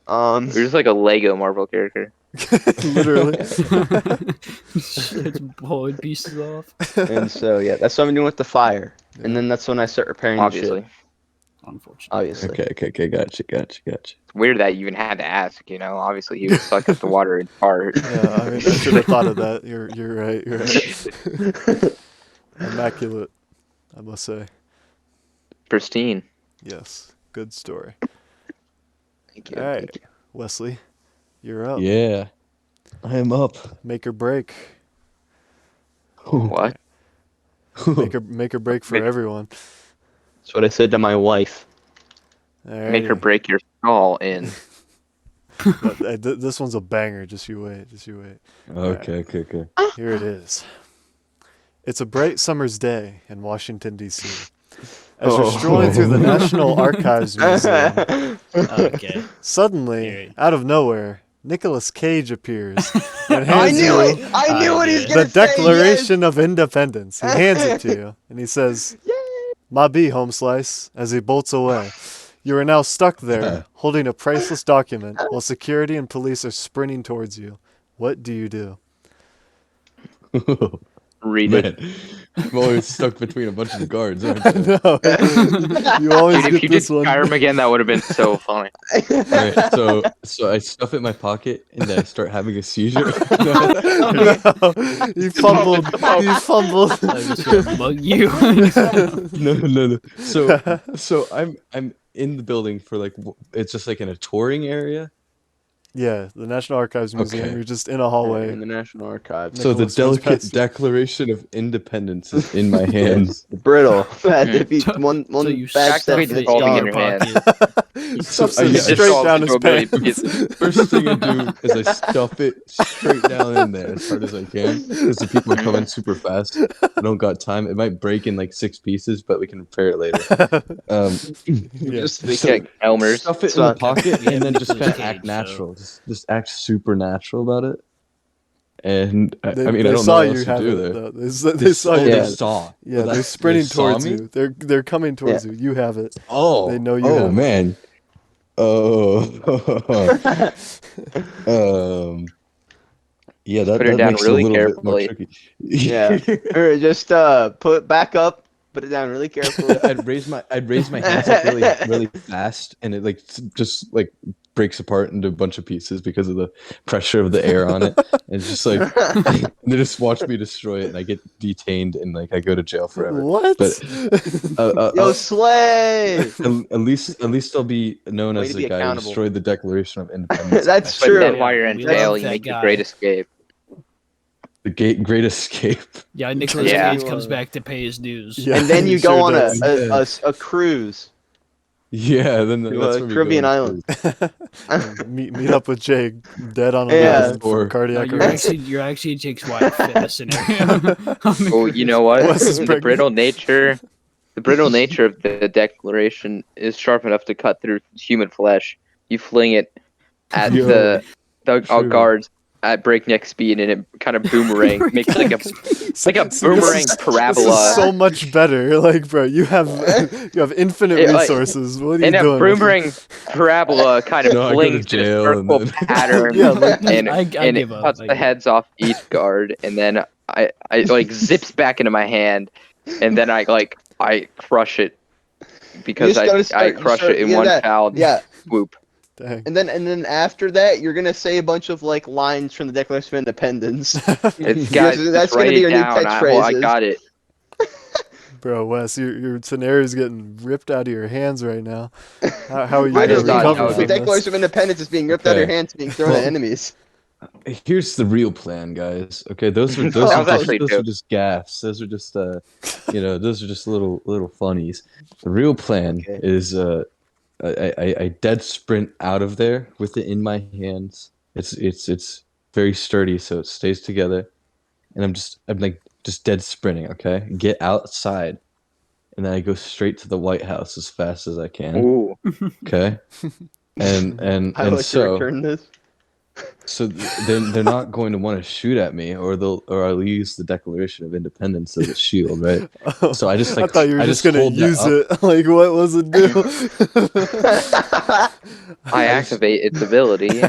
You're just like a Lego Marvel character. Literally. It's blowing pieces off. And so yeah, that's what I'm doing with the fire, and then that's when I start repairing Obviously, the ship. Unfortunately. Obviously. Okay. Gotcha. it's weird that you even had to ask. Obviously he would suck up the water and fart. Yeah, I mean, I should have thought of that. You're right. You're right. Immaculate, I must say. Pristine. Yes, good story. Thank you. All right, Thank you. Wesley, you're up. Yeah. I am up. Make or break. What? Make or break for Make- everyone. That's what I said to my wife. Make her Alrighty. break your skull in. This one's a banger. Just you wait. Okay. Here it is. It's a bright summer's day in Washington, D.C. As you're Oh. strolling through the National Archives Museum, Okay. suddenly, Very- out of nowhere, Nicolas Cage appears and I hands knew you it! I knew what he was The the gonna say. Declaration of Independence. He hands it to you, and he says, "Ma be, home slice," as he bolts away. You are now stuck there, holding a priceless document, while security and police are sprinting towards you. What do you do? Read it. Man, I'm always stuck between a bunch of guards. Aren't I? No, you always Dude, if get you did this one. Skyrim again, that would have been so funny. Alright, so I stuff it in my pocket and then I start having a seizure. No, he fumbled. He fumbled. I was gonna mug you. No. So I'm in the building for like it's just like in a touring area. Yeah, the National Archives Museum. Okay. You're just in a hallway. in the National Archives. So the Nicholas runs delicate past you. Declaration of Independence is in my hands. Brittle. If you, So- one so you bad step, Exactly and the it's holding gone. in your hand. He So stuffs I- it yeah, straight dissolves down his into a million pants. First thing I do is I stuff it straight down in there as hard as I can because the people are coming super fast. I don't got time. It might break in like 6 pieces, but we can repair it later. Yeah. Just We So- get Elmer's. Stuff it in So- the pocket Yeah, and then just Nicolas kind of act Cage, so- natural. Just act supernatural about it. And I They, mean, I they don't saw know what you else to have do it. there. Though. They saw you. They Yeah. saw. Yeah, Well, they're they sprinting saw towards me? you. They're coming towards you. You have it. Oh, They know you Oh have it. man. Oh. Yeah, that, Put her that down makes really it a little bit more carefully. tricky. Yeah. Or just put it back up, put it down really carefully. I'd raise my hands up really fast, and it like just like breaks apart into a bunch of pieces because of the pressure of the air on it. And it's just like they just watch me destroy it, and I get detained, and like I go to jail forever. What? But Yo, Slay! at least I'll be known Way as to the be guy who accountable. destroyed the Declaration of Independence. That's But true. then while you're in We jail, love you that make the guy. great escape. The great escape. Yeah, Nicolas Yeah. Cage comes back to pay his dues. Yeah. And then you He go sure on does. a cruise. Yeah, then To, that's where we Caribbean go. island. meet up with Jake dead on a Yeah. island for Or- No, cardiac you're arrest. actually Jake's wife in this scenario. Oh, you know what? Wes is The pregnant. brittle nature of the Declaration is sharp enough to cut through human flesh. You fling it at Yo, the true. guards at breakneck speed, and it kind of boomerang makes like a boomerang This parabola. is so much better. Like, bro, you have infinite It, like, resources. What are you and a doing? boomerang parabola kind of No, I go to flings in a jail and circle then- pattern, Yeah, like- and I and give it up, cuts I the give heads off each guard, and then I like zips back into my hand, and then I crush it because just gotta I start- crush start- it in yeah, one that- foul Yeah. swoop. Dang. And then after that, you're gonna say a bunch of like lines from the Declaration of Independence. It's guys, That's just gonna write be it your new down. I catchphrases. got it. Bro, Wes, your scenario's getting ripped out of your hands right now. How are you I gonna just thought that recover would The be- from Declaration this? of Independence is being ripped out of your Okay. hands, being thrown at Well- enemies. Here's the real plan, guys. Okay, those are That was actually those dope. are just gaffes. Those are just those are just little funnies. The real plan Okay. is I dead sprint out of there with it in my hands. It's very sturdy, so it stays together. And I'm like just dead sprinting. Okay, get outside, and then I go straight to the White House as fast as I can. Ooh, Okay, and I like to so. return this. So they're not going to want to shoot at me, or I'll use the Declaration of Independence as a shield, right? So I just I like thought you were I just just gonna hold that use up. it. Like, what was it do? I activate its ability.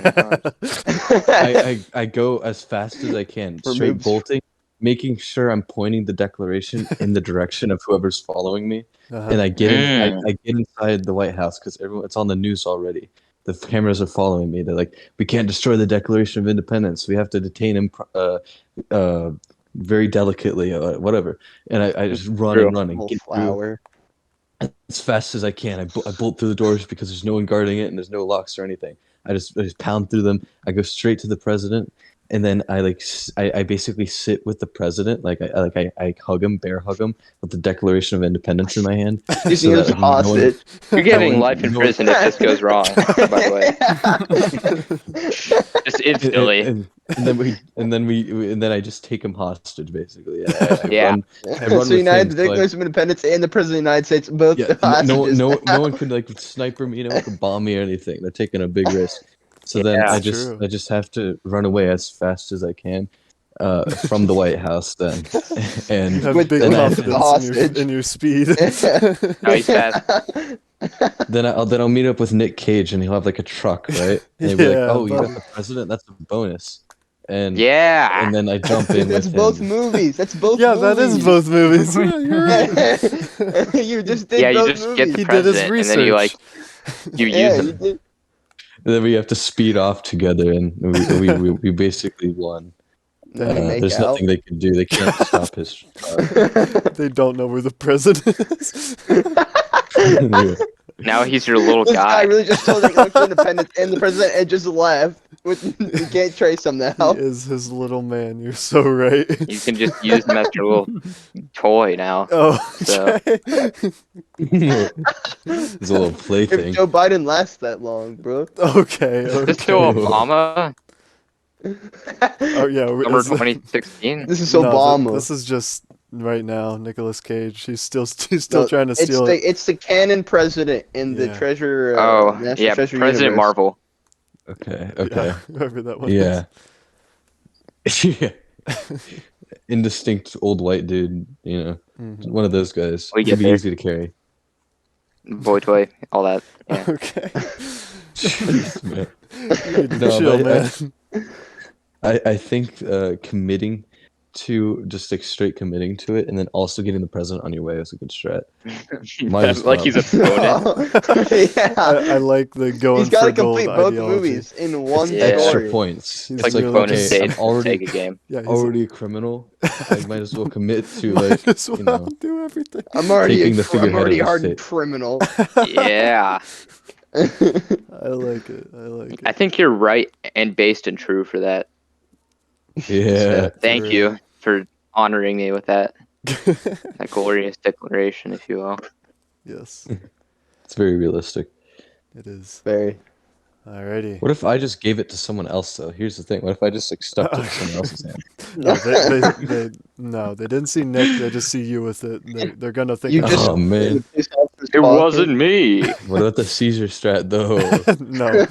I go as fast as I can, straight Removes- bolting, making sure I'm pointing the Declaration in the direction of whoever's following me, and I get I get inside the White House because it's on the news already. The cameras are following me. They're like, we can't destroy the Declaration of Independence. We have to detain him very delicately, whatever. And I just run True. and run and Little get through flower. as fast as I can. I bolt through the doors because there's no one guarding it and there's no locks or anything. I just pound through them. I go straight to the president, and then I basically sit with the president, I hug him, bear hug him, with the Declaration of Independence in my hand. Using so it as that no one- hostage. You're getting No one- life in no one- prison if this goes wrong. By the way, just instantly. and then I just take him hostage, basically. I Yeah. run So with United, him, the so I- Declaration of Independence and the President of the United States both Yeah, hostages. no one could like sniper me. No one could bomb me or anything. They're taking a big risk. So then Yeah. I True. just have to run away as fast as I can from the White House. Then and You have With big the confidence hostage. in your speed. No, he's fast. then I'll meet up with Nick Cage and he'll have like a truck, right? And he'll be Yeah, like, "Oh, you but- got the president? That's a bonus." and Yeah. and then I jump in That's with both him. movies. That's both Yeah, movies. that is both movies. Yeah, you're right. You just did Yeah, you both just movies. get the He did his president, and then you research. you Yeah, use you it. did. And then we have to speed off together, and we basically won. Then you make There's out. nothing they can do. They can't stop his. They don't know where the president is. Yeah. Now he's your little This guy guy. really just told Declaration of Independence and the president and just left. You can't trace him He now. is his little man. You're so right. You can just use him as your little toy now. Oh, So- okay. It's a little If plaything. Joe Biden lasts that long, bro. Okay. Is this still Okay. Obama? Oh yeah. Number is it- 2016? This is No, Obama. this is just right now. Nicolas Cage. He's still No, trying to it's steal the it. it's the canon president in the Yeah. treasure. Oh, National yeah, Treasure President Universe. Marvel. Okay. Yeah, Okay. whoever that one Yeah. Yeah. Indistinct old white dude. You know, is. one of those guys. We He'd get be there. easy to carry. Boy toy, all that. Yeah. Okay. Jeez, man. You need to No, chill, but man. I think committing to just like straight committing to it, and then also getting the president on your way is a good strat. Might as Like he's a opponent. yeah. I like the going He's got for to gold complete both ideology. movies in one Yeah. Extra story. points. He's It's like really a bonus okay. stage I'm already take a game. Yeah, he's already a criminal. I might as well commit to like might as well you know. do everything. I'm already Taking the I'm figurehead already of a the hardened state. criminal. Yeah. I like it. I like I it. think you're right and based and true for that. Yeah. Thank For you for honoring me with that glorious declaration, if you will. Yes, It's very realistic. it is. Very. Alrighty. What if I just gave it to someone else though? Here's the thing. What if I just like stuck it in someone else's hand? No, they didn't see Nick. They just see you with it. They're gonna think. You I'm- just Oh man. It wasn't me. What about the Caesar strat though? no.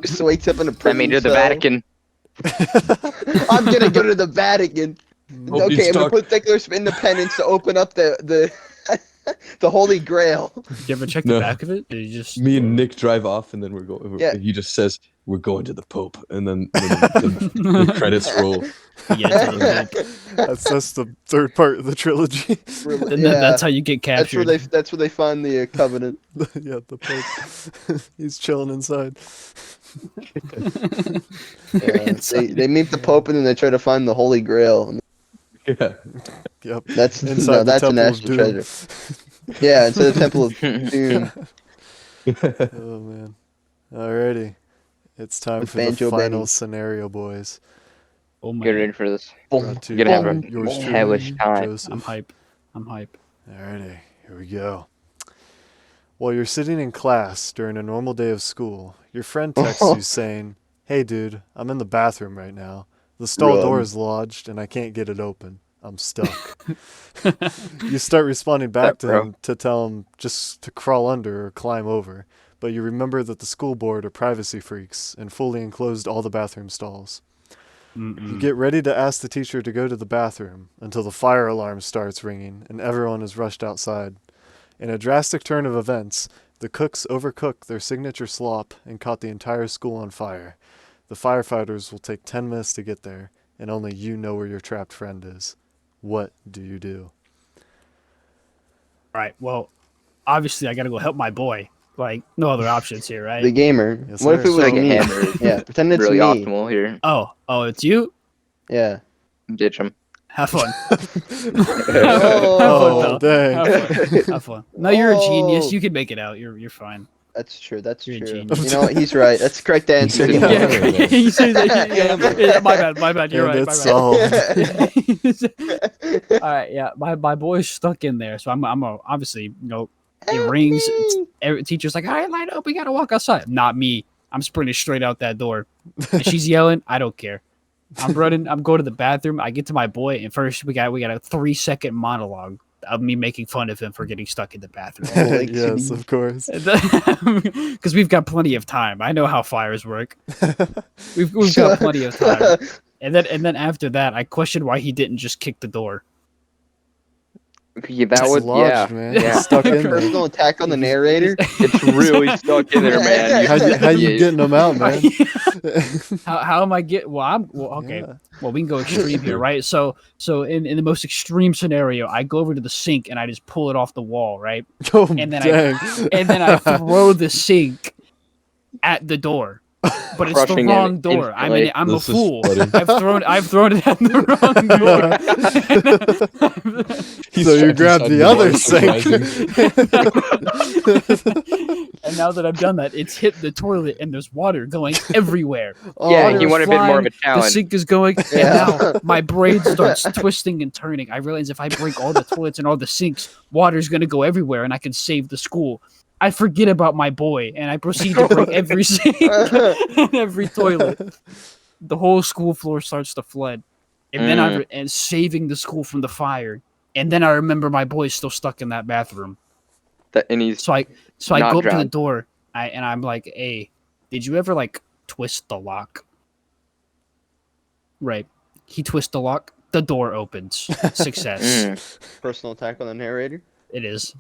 Just wakes up in a Send prison me to the cell. Vatican. I'm gonna go to the Vatican. Hope Okay, he's I'm gonna talk- put Declaration of Independence to open up the the Holy Grail. Did you ever check No. the back of it? Did you just? Me and Nick drive off, and then we're going. Yeah. He just says we're going to the Pope, and then the credits roll. Yeah, to the Pope. That's the third part of the trilogy. Then Yeah, that's how you get that's where captured. they find the covenant. Yeah, the Pope. He's chilling inside. They meet the Pope and then they try to find the Holy Grail. Yeah. Yep. That's Inside no, the that's a Temple of national Doom. treasure. Yeah, inside the Temple of Doom. Oh man. Alrighty. It's time With for the Banjo final Benny. scenario, boys. Oh my! Get ready for this. Boom. Brought to You're gonna have you a by yours truly, hellish time. Joseph. I'm hype. I'm hype. Alrighty, here we go. While you're sitting in class during a normal day of school, your friend texts you saying, "Hey dude, I'm in the bathroom right now. The stall door Run. is lodged and I can't get it open. I'm stuck." You start responding back to bro? him to tell him just to crawl under or climb over, but you remember that the school board are privacy freaks and fully enclosed all the bathroom stalls. You Mm-mm. get ready to ask the teacher to go to the bathroom until the fire alarm starts ringing and everyone is rushed outside. In a drastic turn of events, the cooks overcook their signature slop and caught the entire school on fire. The firefighters will take 10 minutes to get there, and only you know where your trapped friend is. What do you do? Right. Well, obviously I gotta go help my boy. Like no other options here, right? The gamer. Yes, What if sir. it was Like a me? hammer. Yeah, pretend it's Really me. optimal here. Oh, it's you. Yeah. Ditch him. Have fun. Oh, pal. dang. Have fun. Have fun. No, you're a genius. Oh. You can make it out. You're fine. That's true. That's You're a true. genius. You know what? He's right. That's the correct answer. said Yeah. he Yeah, hammer, great. though. You said that- yeah. My bad. You're And right. it's solved. All right, yeah. My boy's stuck in there, so I'm obviously it rings. Every teacher's like, "All right, line up. We gotta walk outside." Not me. I'm sprinting straight out that door, and she's yelling. I don't care. I'm running. I'm going to the bathroom. I get to my boy, and first we got a 3-second monologue of me making fun of him for getting stuck in the bathroom. Like, Yes, of course. Because we've got plenty of time. I know how fires work. We've got plenty of time. And then after that, I questioned why he didn't just kick the door. Yeah, that It's would lodged, yeah. man. Yeah. It's stuck in there. Personal attack on the narrator. It's really stuck in there, man. How you getting them out, man? How am I get? Well, okay. Yeah. Well, we can go extreme here, right? So in the most extreme scenario, I go over to the sink and I just pull it off the wall, right? Oh, And then dang. I throw the sink at the door, but it's Crushing the it wrong door. I mean, instantly. I'm a This is fool. funny. I've thrown it at the wrong door. He's So you trapped grabbed inside the other door, sink. And now that I've done that, it's hit the toilet and there's water going everywhere. Oh, Yeah, Water he is wanted a bit more of a flying, The challenge. sink is going, Yeah. and now my brain starts twisting and turning. I realize if I break all the toilets and all the sinks, water's gonna go everywhere, and I can save the school. I forget about my boy, and I proceed to break every sink and every toilet. The whole school floor starts to flood, and then and saving the school from the fire. And then I remember my boy's still stuck in that bathroom. And he's So I Not go up to the drowned. door, and I'm like, "Hey, did you ever like twist the lock?" Right. He twists the lock. The door opens. Success. Personal attack on the narrator. It is.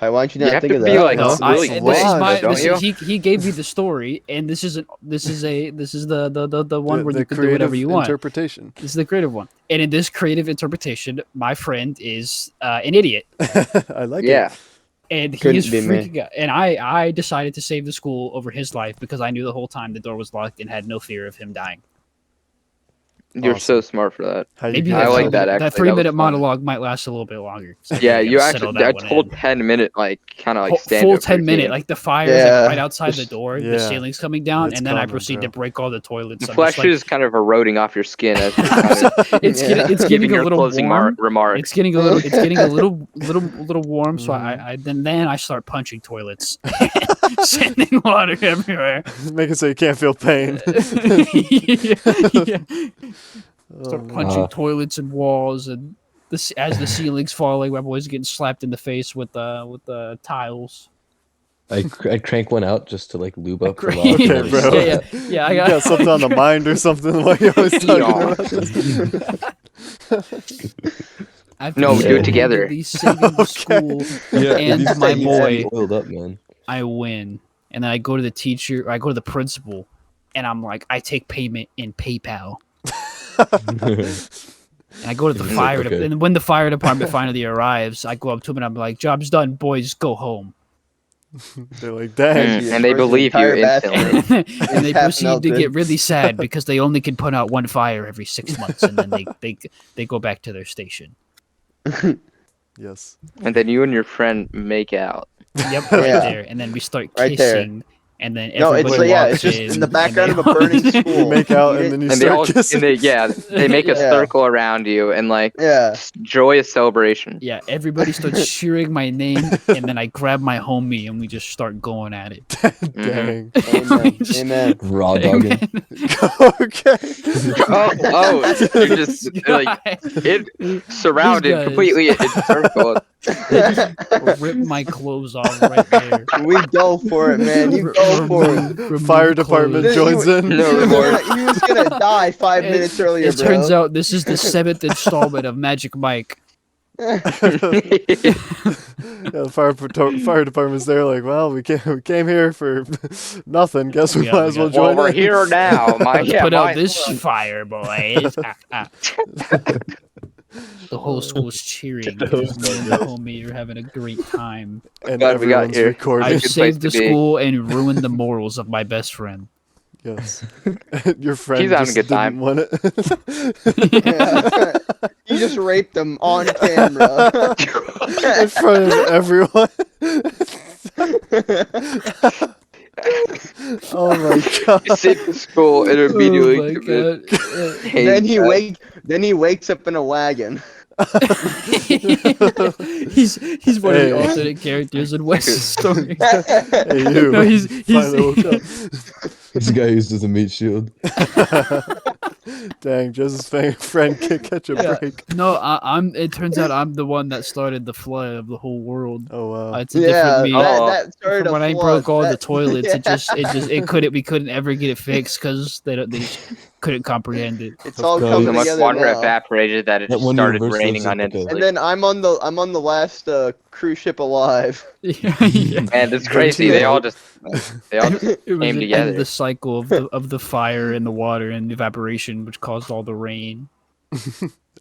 Why don't you You not have think to of be, that? like, No, huh? really this is flawed, my. don't This you? is, he gave me the story, and this is the one where you can do whatever you want. interpretation. This is the creative one, and in this creative interpretation, my friend is an idiot, I like yeah. and he Couldn't is be me. freaking out. And I decided to save the school over his life because I knew the whole time the door was locked and had no fear of him dying. You're so smart for that. How you Maybe get I that, like it. that, actually. that That 3-minute was fun. monologue might last a little bit longer. So Yeah, maybe you I'll settle actually. I that one told in. 10-minute like kind of like Full stand 10-minute, like the fire is Yeah. like right outside the door, Yeah. the ceiling's coming down, It's and then I coming, proceed bro. to break all the toilets. The I'm flesh just like, is kind of eroding off your skin as you're kind of it's Yeah. getting giving a your little closing warm. remarks. It's getting a little warm. So I then I start punching toilets, sending water everywhere. Make it so you can't feel pain. Yeah. Start Oh, punching toilets and walls, and as the ceiling's falling, my boy's getting slapped in the face with the tiles. I crank one out just to like lube up the Okay, lava. Okay, bro. Yeah. I you got something on the mind or something? Why you always talking No. about this? I've No, we do it been together. at least saving the school. Yeah, And these my things boy. are oiled up, man. I win, and then I go to the teacher, or I go to the principal, and I'm like, I take payment in PayPal. And I go to the He's fire, like, okay. and when the fire department finally arrives, I go up to him and I'm like, "Job's done, boys, go home." They're like, dang. Mm, and they First believe you entire bathroom. instantly. And they Half proceed to melted. get really sad because they only can put out one fire every 6 months, and then they go back to their station. Yes. And then you and your friend make out. Yep, right Yeah. there, and then we start Right there. kissing, and then No, it's everybody yeah, walks it's just in the and background they of a burning all- You school. make out You and then you And they start all kissing. they make a Yeah. circle around you and like Yeah. joyous celebration. Yeah, everybody starts cheering my name, and then I grab my homie, and we just start going at it. Dang. Amen. Just- Amen. Raw dogging. Okay. Oh, you're just like it surrounded guys. completely in circle. Rip my clothes off right there. We go for it, man. You go for it. Remove Fire department clothes. joins in. No He was remorse. gonna- He was gonna die 5 minutes earlier, It bro. turns out this is the 7th installment of Magic Mike. Yeah, the fire department's there like, well, we came here for nothing. Guess we Yeah, might we as well got- join Well, we're in. here now. Let's put out mine- this fire, boys. The whole school's cheering because me and the homie are having a great time. And Glad we got everyone's here. recording. I good place saved the to be. school and ruined the morals of my best friend. Yes. Your friend He's having just a good time. didn't want it. Yeah. You just raped him on camera. In front of everyone. Oh my god. You saved the school and immediately Oh my commit God. hate then crime. he wakes up in a wagon. he's one of Hey. the alternate characters in West's story. Hey, you. No, he's Finally woke up. This guy uses a meat shield. Dang, Joseph's friend can't catch a Yeah. break. No, I'm. It turns out I'm the one that started the flood of the whole world. Oh wow. It's a Yeah, different me. Oh. that started When a I flood. broke all the That- toilets, yeah. we couldn't ever get it fixed because they couldn't comprehend it. It's all So coming So much together water now. evaporated that it That just one started universe raining lives on in, like, it. a- And then I'm on the last cruise ship alive. Yeah. Man, it's crazy. They all just It was came an together. endless cycle of the fire and the water and evaporation, which caused all the rain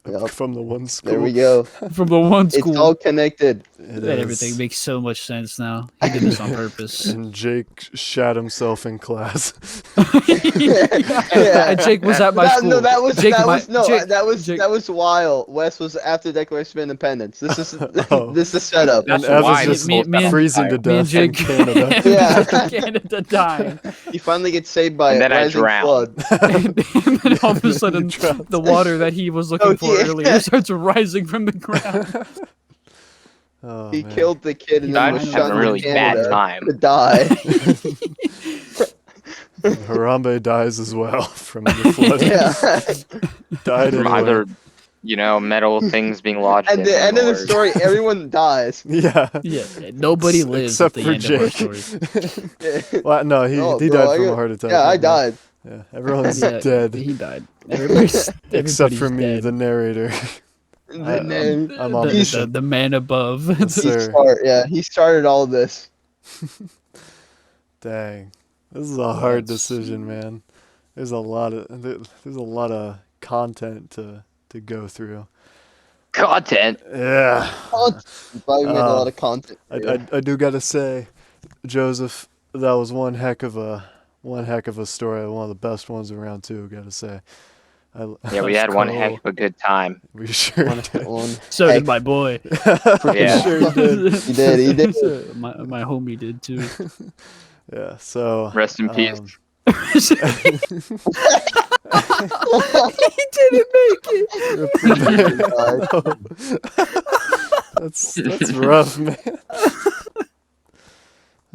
Yep. From the one school. There we go. from the one It's school. all connected. It And everything is. makes so much sense now. He did this on purpose. And Jake shat himself in class. And Jake was at my school. No, that was Jake, that my- was no, Jake- that was Jake- that was while Wes was after Declaration of Independence. This is Oh. this is setup. That's And Evan's why just me and- freezing to Me and death in Jake, Canada. Yeah. Canada dying. He finally gets saved by And a then I rising drowned. flood. And then all of a You sudden, drowned. the water that he was looking Oh, for yeah. earlier starts rising from the ground. Oh, He man. killed the kid and I then was just having shunned a really to bad Canada time. to die. Harambe dies as well from the flood. Yeah. Died From anyway. either, metal things being lodged At in the him end of the or- story, everyone dies. Yeah. Yeah, nobody lives Except at for the end of our Jake. story. Well, no, he Oh, he bro, died I from a got- heart attack. Yeah, I no. died. Yeah, everyone's Yeah, dead He died. Everybody's, except for everybody's me, dead. the narrator. The name. I'm on the, mission. the man above. Yes, sir. He started all this. Dang, this is a hard That's- decision, man. There's a lot of content to go through. content. Yeah, Probably made a lot of content. I do gotta say, Joseph, that was one heck of a story. One of the best ones around too. Gotta say. Yeah, we That's had one cool. heck of a good time. We sure One- did. one- So Heck. did my boy. Yeah. Sure did. He did. He did. My homie did too. Yeah. So. Rest in peace. He didn't make it. That's rough, man.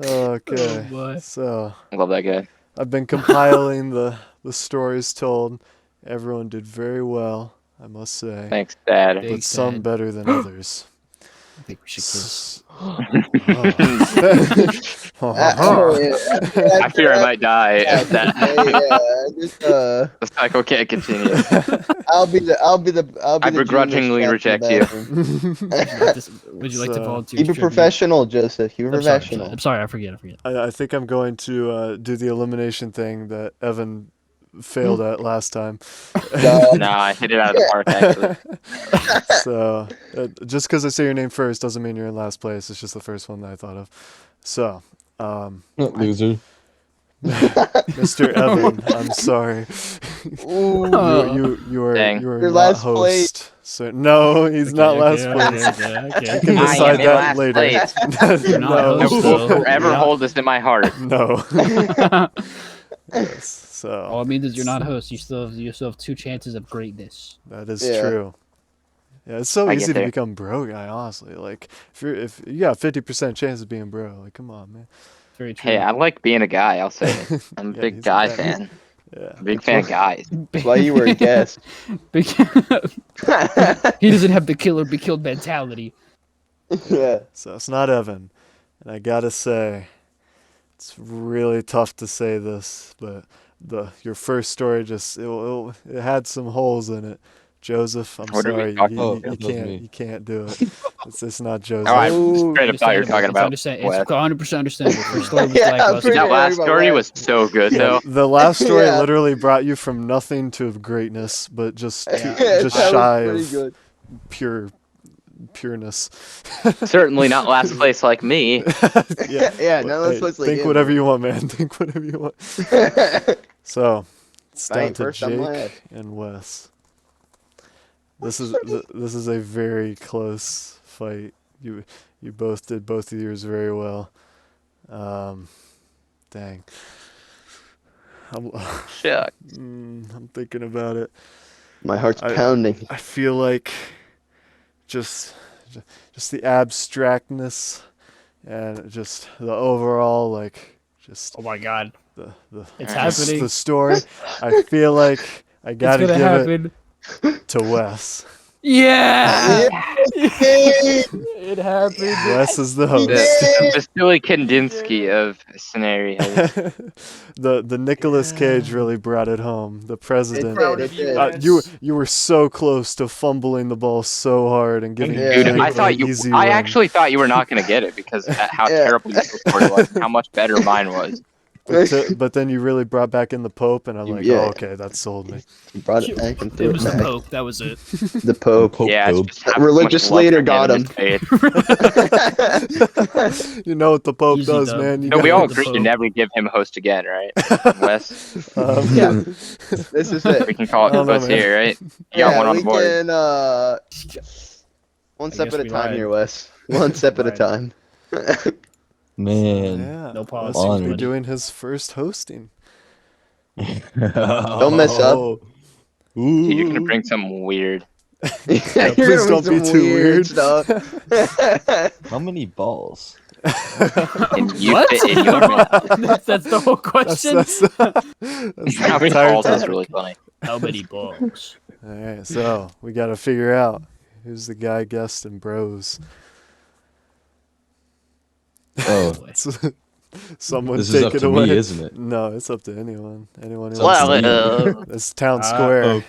Okay. Oh, boy. So I love that guy. I've been compiling the stories told. Everyone did very well, I must say. Thanks, Dad. But Thanks, some Dad. better than others. I think we should kiss. I fear I might die if that Just, the cycle can't continue. I'll be the I begrudgingly genius reject cat in you. the bathroom. Would you like to So- volunteer? Keep it as tribute? professional, Joseph. Keep it I'm sorry, professional. I'm sorry, I forget. I think I'm going to do the elimination thing that Evan failed at last time. Nah, I hit it out of the park, actually. So just because I say your name first doesn't mean you're in last place. It's just the first one that I thought of. So, Loser. Mr. Evan, I'm sorry. Ooh. You are Dang. you are You're not last host. place. So no, he's not last place. You can I am decide in that last later. place. You're not no. I host, will though. forever Yeah. hold this in my heart. No. Yes. All So it means is you're not a host. You still have 2 chances of greatness. that is Yeah. true. Yeah, it's so I easy get to there. become bro guy, honestly. Like if you got 50% chance of being bro, like come on, man. Very true. Hey, I like being a guy, I'll say it. I'm a Yeah, big he's a guy guy. fan. Yeah. Big fan of guys. That's why you were a guest. He doesn't have the kill or be killed mentality. Yeah. So it's not Evan. And I gotta say, it's really tough to say this, but your first story just it had some holes in it. Joseph, I'm What are we sorry, talking about? Oh, that was me. you can't do it. It's not Joseph. Oh, I Ooh, straight up thought you were talking about It's Wes. 100% understandable. First story was Yeah, I'm lackluster. pretty That sure last about story Wes. was so good, Yeah, though. the last story Yeah. literally brought you from nothing to greatness, but just Yeah, just that was shy pretty of good. pureness. Certainly not last place like me. Yeah. Yeah, no, Hey, let's look like think him. whatever you want, man. Think whatever you want. So, it's I down ain't to first, I'm Jake last. and Wes. This is a very close fight. You both did both of yours very well. Dang. Shuck. I'm thinking about it. My heart's I- pounding. I feel like just the abstractness and just the overall just Oh my god. the It's just happening. the story. I feel like I It's gotta gonna give happen. it to Wes. Yeah, Yay! it happened. Wes is the He host. did! Vasily Kandinsky of scenarios. The Nicolas Cage Yeah. really brought it home. The It president. did, it did. You were so close to fumbling the ball so hard and giving Yeah. Dude, Jake I an thought you. easy I win. actually thought you were not gonna get it because how Yeah. terrible your score was, and how much better mine was. But then you really brought back in the Pope, and I'm like, Yeah. oh, okay, that sold me. He brought it back and It threw was it the back. Pope. That was it. The Pope. Pope Yeah, it's Pope. just The how much religious love leader for got and him. his faith. You know what the Pope Easy does, dub. man. You No, we gotta- all the agreed to Pope. never give him host again, right? Wes, Yeah. This is it. we can call it I don't know, Wes man. here, right? You got one on we board. can, one step guess at a we time lied. here, Wes. One step at a Lied. time. Man. Yeah, No Wes politics, will be buddy. doing his first hosting. Don't mess up. Ooh. Dude, you're gonna bring something weird. You're please gonna don't bring be some too weird weird. stuff. How many balls? And you What? fit in your That's the whole That's, question. that's, that's the How many entire balls is topic. really funny. How many balls? All right, so we got to figure out who's the guy guest in Bros. Oh, Someone this take is up it to away. me, isn't it? No, it's up to anyone. Anyone who Well, wants to. uh, It's town Uh, square.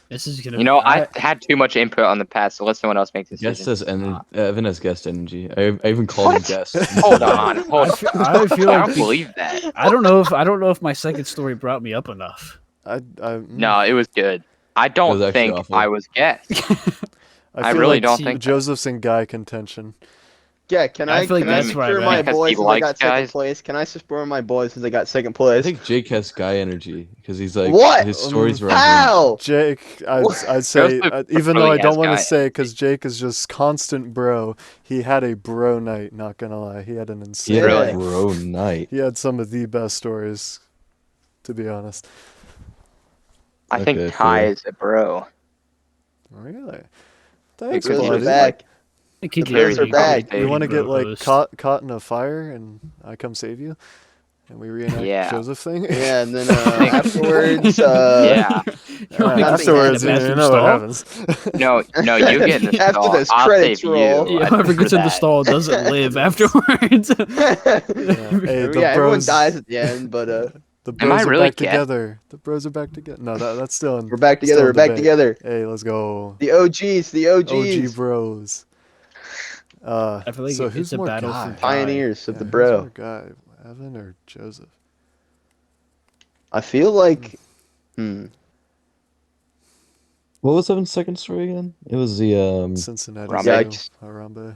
This is gonna. You know, be, I had too much input on the past, so let someone else make Guest decisions. has Evan has guest energy. I even called him What? guest. Hold on, hold on. I feel I like don't believe that. I don't know if my second story brought me up enough. No, it was good. I It was don't actually think awful. I was guest. I feel really like don't think that. Joseph's in guy contention. Yeah, can I I, feel like can I that's where secure I'm my at. Because boys he since I likes got second guys. place? Can I secure my boys since I got second I place? think Jake has guy energy because he's like What? his stories were on him. How? Jake, What? I'd say, Joseph even though really I don't has want to guy say, because Jake is just constant bro. He had a bro night. Not gonna lie, he had an He insane. had Really? a bro night. He had some of the best stories, to be honest. I think Okay, Ty fair. is a bro. Really? The Thanks, Because Bros he are was buddy. back. I think he The did Bros a are pretty back. good You want to bro get like host. caught in a fire and I come save you, and we reenact Yeah. Joseph thing. Yeah, and then afterwards, Yeah. You want me to Nothing stand Afterwards, in you the bathroom know what stall? happens. No, you get in the After stall. those I'll credits save roll. you. Yeah, I whoever prefer gets in the that. stall doesn't live afterwards. Hey, the yeah, everyone bros, dies at the end, but the Am bros I are really back guest? together. The bros are back together. No, that's still in. we're back still together. in We're back debate. together. Hey, let's go. The OGs, the OG OGs, bros. I feel like so it's who's a more battle guy? for pioneers of Yeah, the who's bro. more guy, Evan or Joseph? I feel like, What was Evan's second story again? It was the Cincinnati. Harambe. Zoo, Harambe.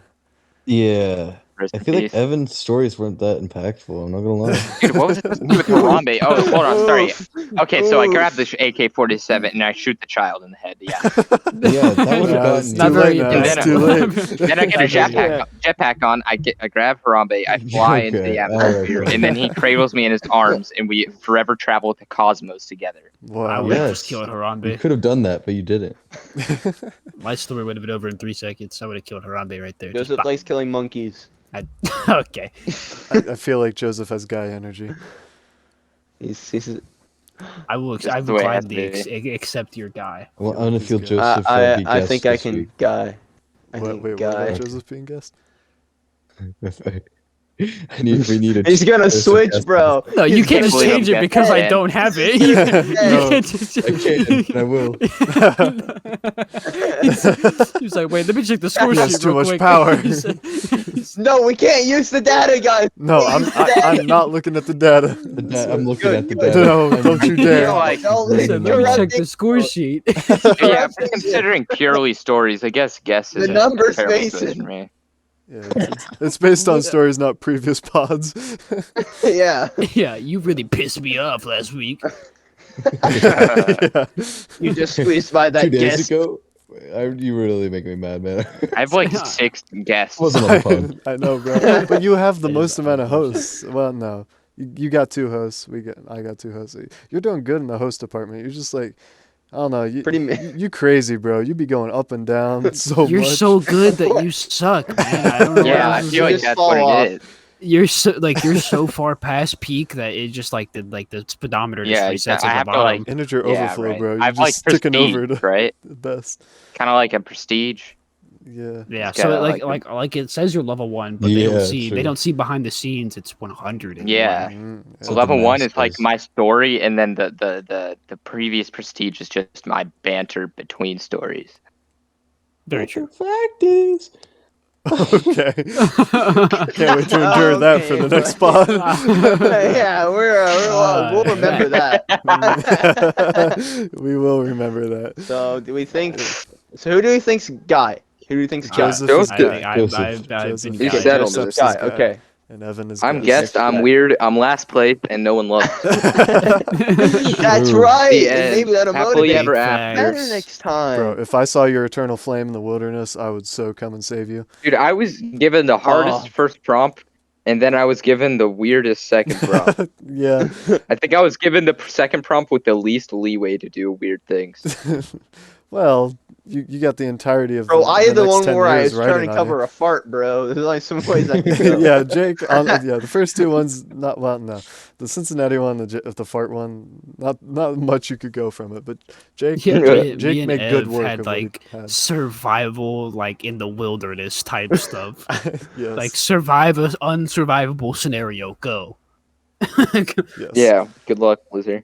yeah. Rest I in feel like peace. Evan's stories weren't that impactful. I'm not gonna lie. Dude, what was it supposed to do with Harambe? Oh, hold on, sorry. Okay, so I Oof. grab the AK-47 and I shoot the child in the head. Yeah. Yeah, that would've Yeah, gotten it's you. Not too very late now. And It's then too late. Then I get a jetpack on. I grab Harambe. I fly into Okay, the alright, atmosphere, fine. and then he cradles me in his arms, and we forever travel to cosmos together. I Wow. would have Yes. just killed You Harambe. could have done that, but you didn't. My story would have been over in 3 seconds. I would have killed Harambe right there. Just Joseph likes killing monkeys. okay. I feel like Joseph has guy energy. He's I will. Just I the will way it has to gladly be. accept your guy. Well, feel I'm gonna like he's feel good. Joseph. be I guest think I this can week. guy. I Wait, think what guy. about Joseph being guest? We need a He's gonna Joseph switch, guest bro. No, you He's can't gonna just William change it Gets because I it. don't have it. No, can't just- I can. I will. He's like, wait, let me check the score He has sheet too real much quick. power. No, we can't use the data, guys. No, I'm not looking at the data. I'm looking at the Good. data. No, don't you You're dare. like, Don't He Bring said, them let me up. check the score sheet. yeah, for considering purely stories, I guess guess is The a numbers, terrible choice Mason. for me. Yeah, it's based on stories, not previous pods. Yeah. Yeah, you really pissed me off last week. Yeah. You just squeezed by 2 that days guess. ago, you really make me mad, man. I have like 6 guesses. Wasn't on the pod. I know, bro. But you have the That is most amount of unfortunate. hosts. Well, no, you got 2 hosts. I got 2 hosts. You're doing good in the host department. You're just like, I don't know. Pretty You crazy, bro. You be going up and down so You're much. so good that you suck, man. I don't know. Yeah, what I else to feel like say. Just that's fall what off. it is. you're so far past peak that it just the speedometer just Yeah, resets I at have the to, bottom. like- Integer Yeah, overflow, right. bro. You're I've like just sticking over prestige, to right? the best. Kind of like a prestige. Yeah. Yeah, It's so gotta, it, like, like it says you're level 1, but Yeah, they true. don't see behind the scenes it's 100 and Yeah. Mm, yeah. So the level 1 max is like does. my story, and then the previous prestige is just my banter between stories. Very true. Fact is. Okay. Can't wait to endure that for the Okay, next but- pod. Yeah, we'll remember that. We will remember that. So do we think? So who do we think's Guy? Who do you think's Guy? Joseph is Joseph. Guy. I've Joseph. been You guided. settled Joseph's it. is Guy. Okay. And Evan is I'm Guest. guessed. I'm weird. I'm last place, and no one loves. That's True. right. The And end. maybe that'll Happily motivate ever you after. better next time. Bro, if I saw your eternal flame in the wilderness, I would so come and save you. Dude, I was given the hardest Oh. first prompt, and then I was given the weirdest second prompt. Yeah. I think I was given the second prompt with the least leeway to do weird things. Well, you got the entirety of Bro, I had the next one 10 where I years was trying riding to on cover a fart, bro. There's only some ways I could go. yeah, Jake. Yeah, the first two ones, not well. No, the Cincinnati one, the fart one, not much you could go from it. But Jake, Yeah, me Jake and made good Ev work had of what he like had. survival, like in the wilderness type stuff. Yes. Like survive an unsurvivable scenario. Go. yes. Yeah, good luck, loser.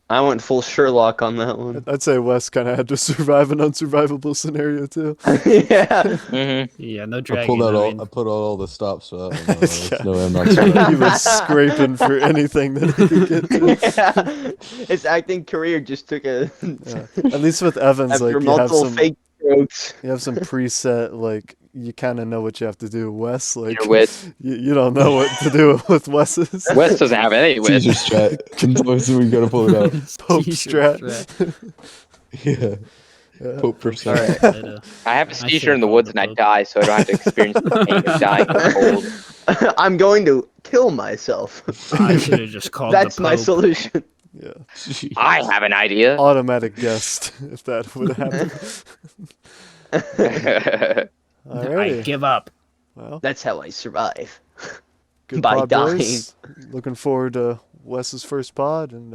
I went full Sherlock on that one. I'd say Wes kind of had to survive an unsurvivable scenario too. Yeah. Mm-hmm. Yeah, no I dragon. pulled out I all. mean, I put all the stops. So there's Yeah. no way I'm not surviving. he was scraping for anything that he could get to. Yeah. His acting career just took a. Yeah. At least with Evans, After like you have multiple some fake strokes. you have some preset, like you kind of know what you have to do. Wes, like Your wit. you don't know what to do with Wes's West doesn't have any wit. Caesar strat. We gotta pull it out. Pope T-shirt strat. Yeah. Yeah. Pope percent. Alright. but, I have a should've seizure in the called woods the and I Pope. die, so I don't have to experience the pain of dying in the cold. I'm going to kill myself. I should have just called That's the my Pope. solution. Yeah. I have an idea. Automatic guest if that would happen. I Alrighty. give up. Well, That's how I survive. good by pod, dying. boys. Looking forward to Wes's first pod and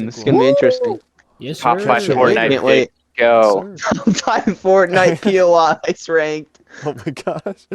This is gonna be interesting. Yes, sir. Top 5 Can't Fortnite Can't wait. pick. Go. Yes, sir. Time Fortnite POIs ranked. Oh my gosh.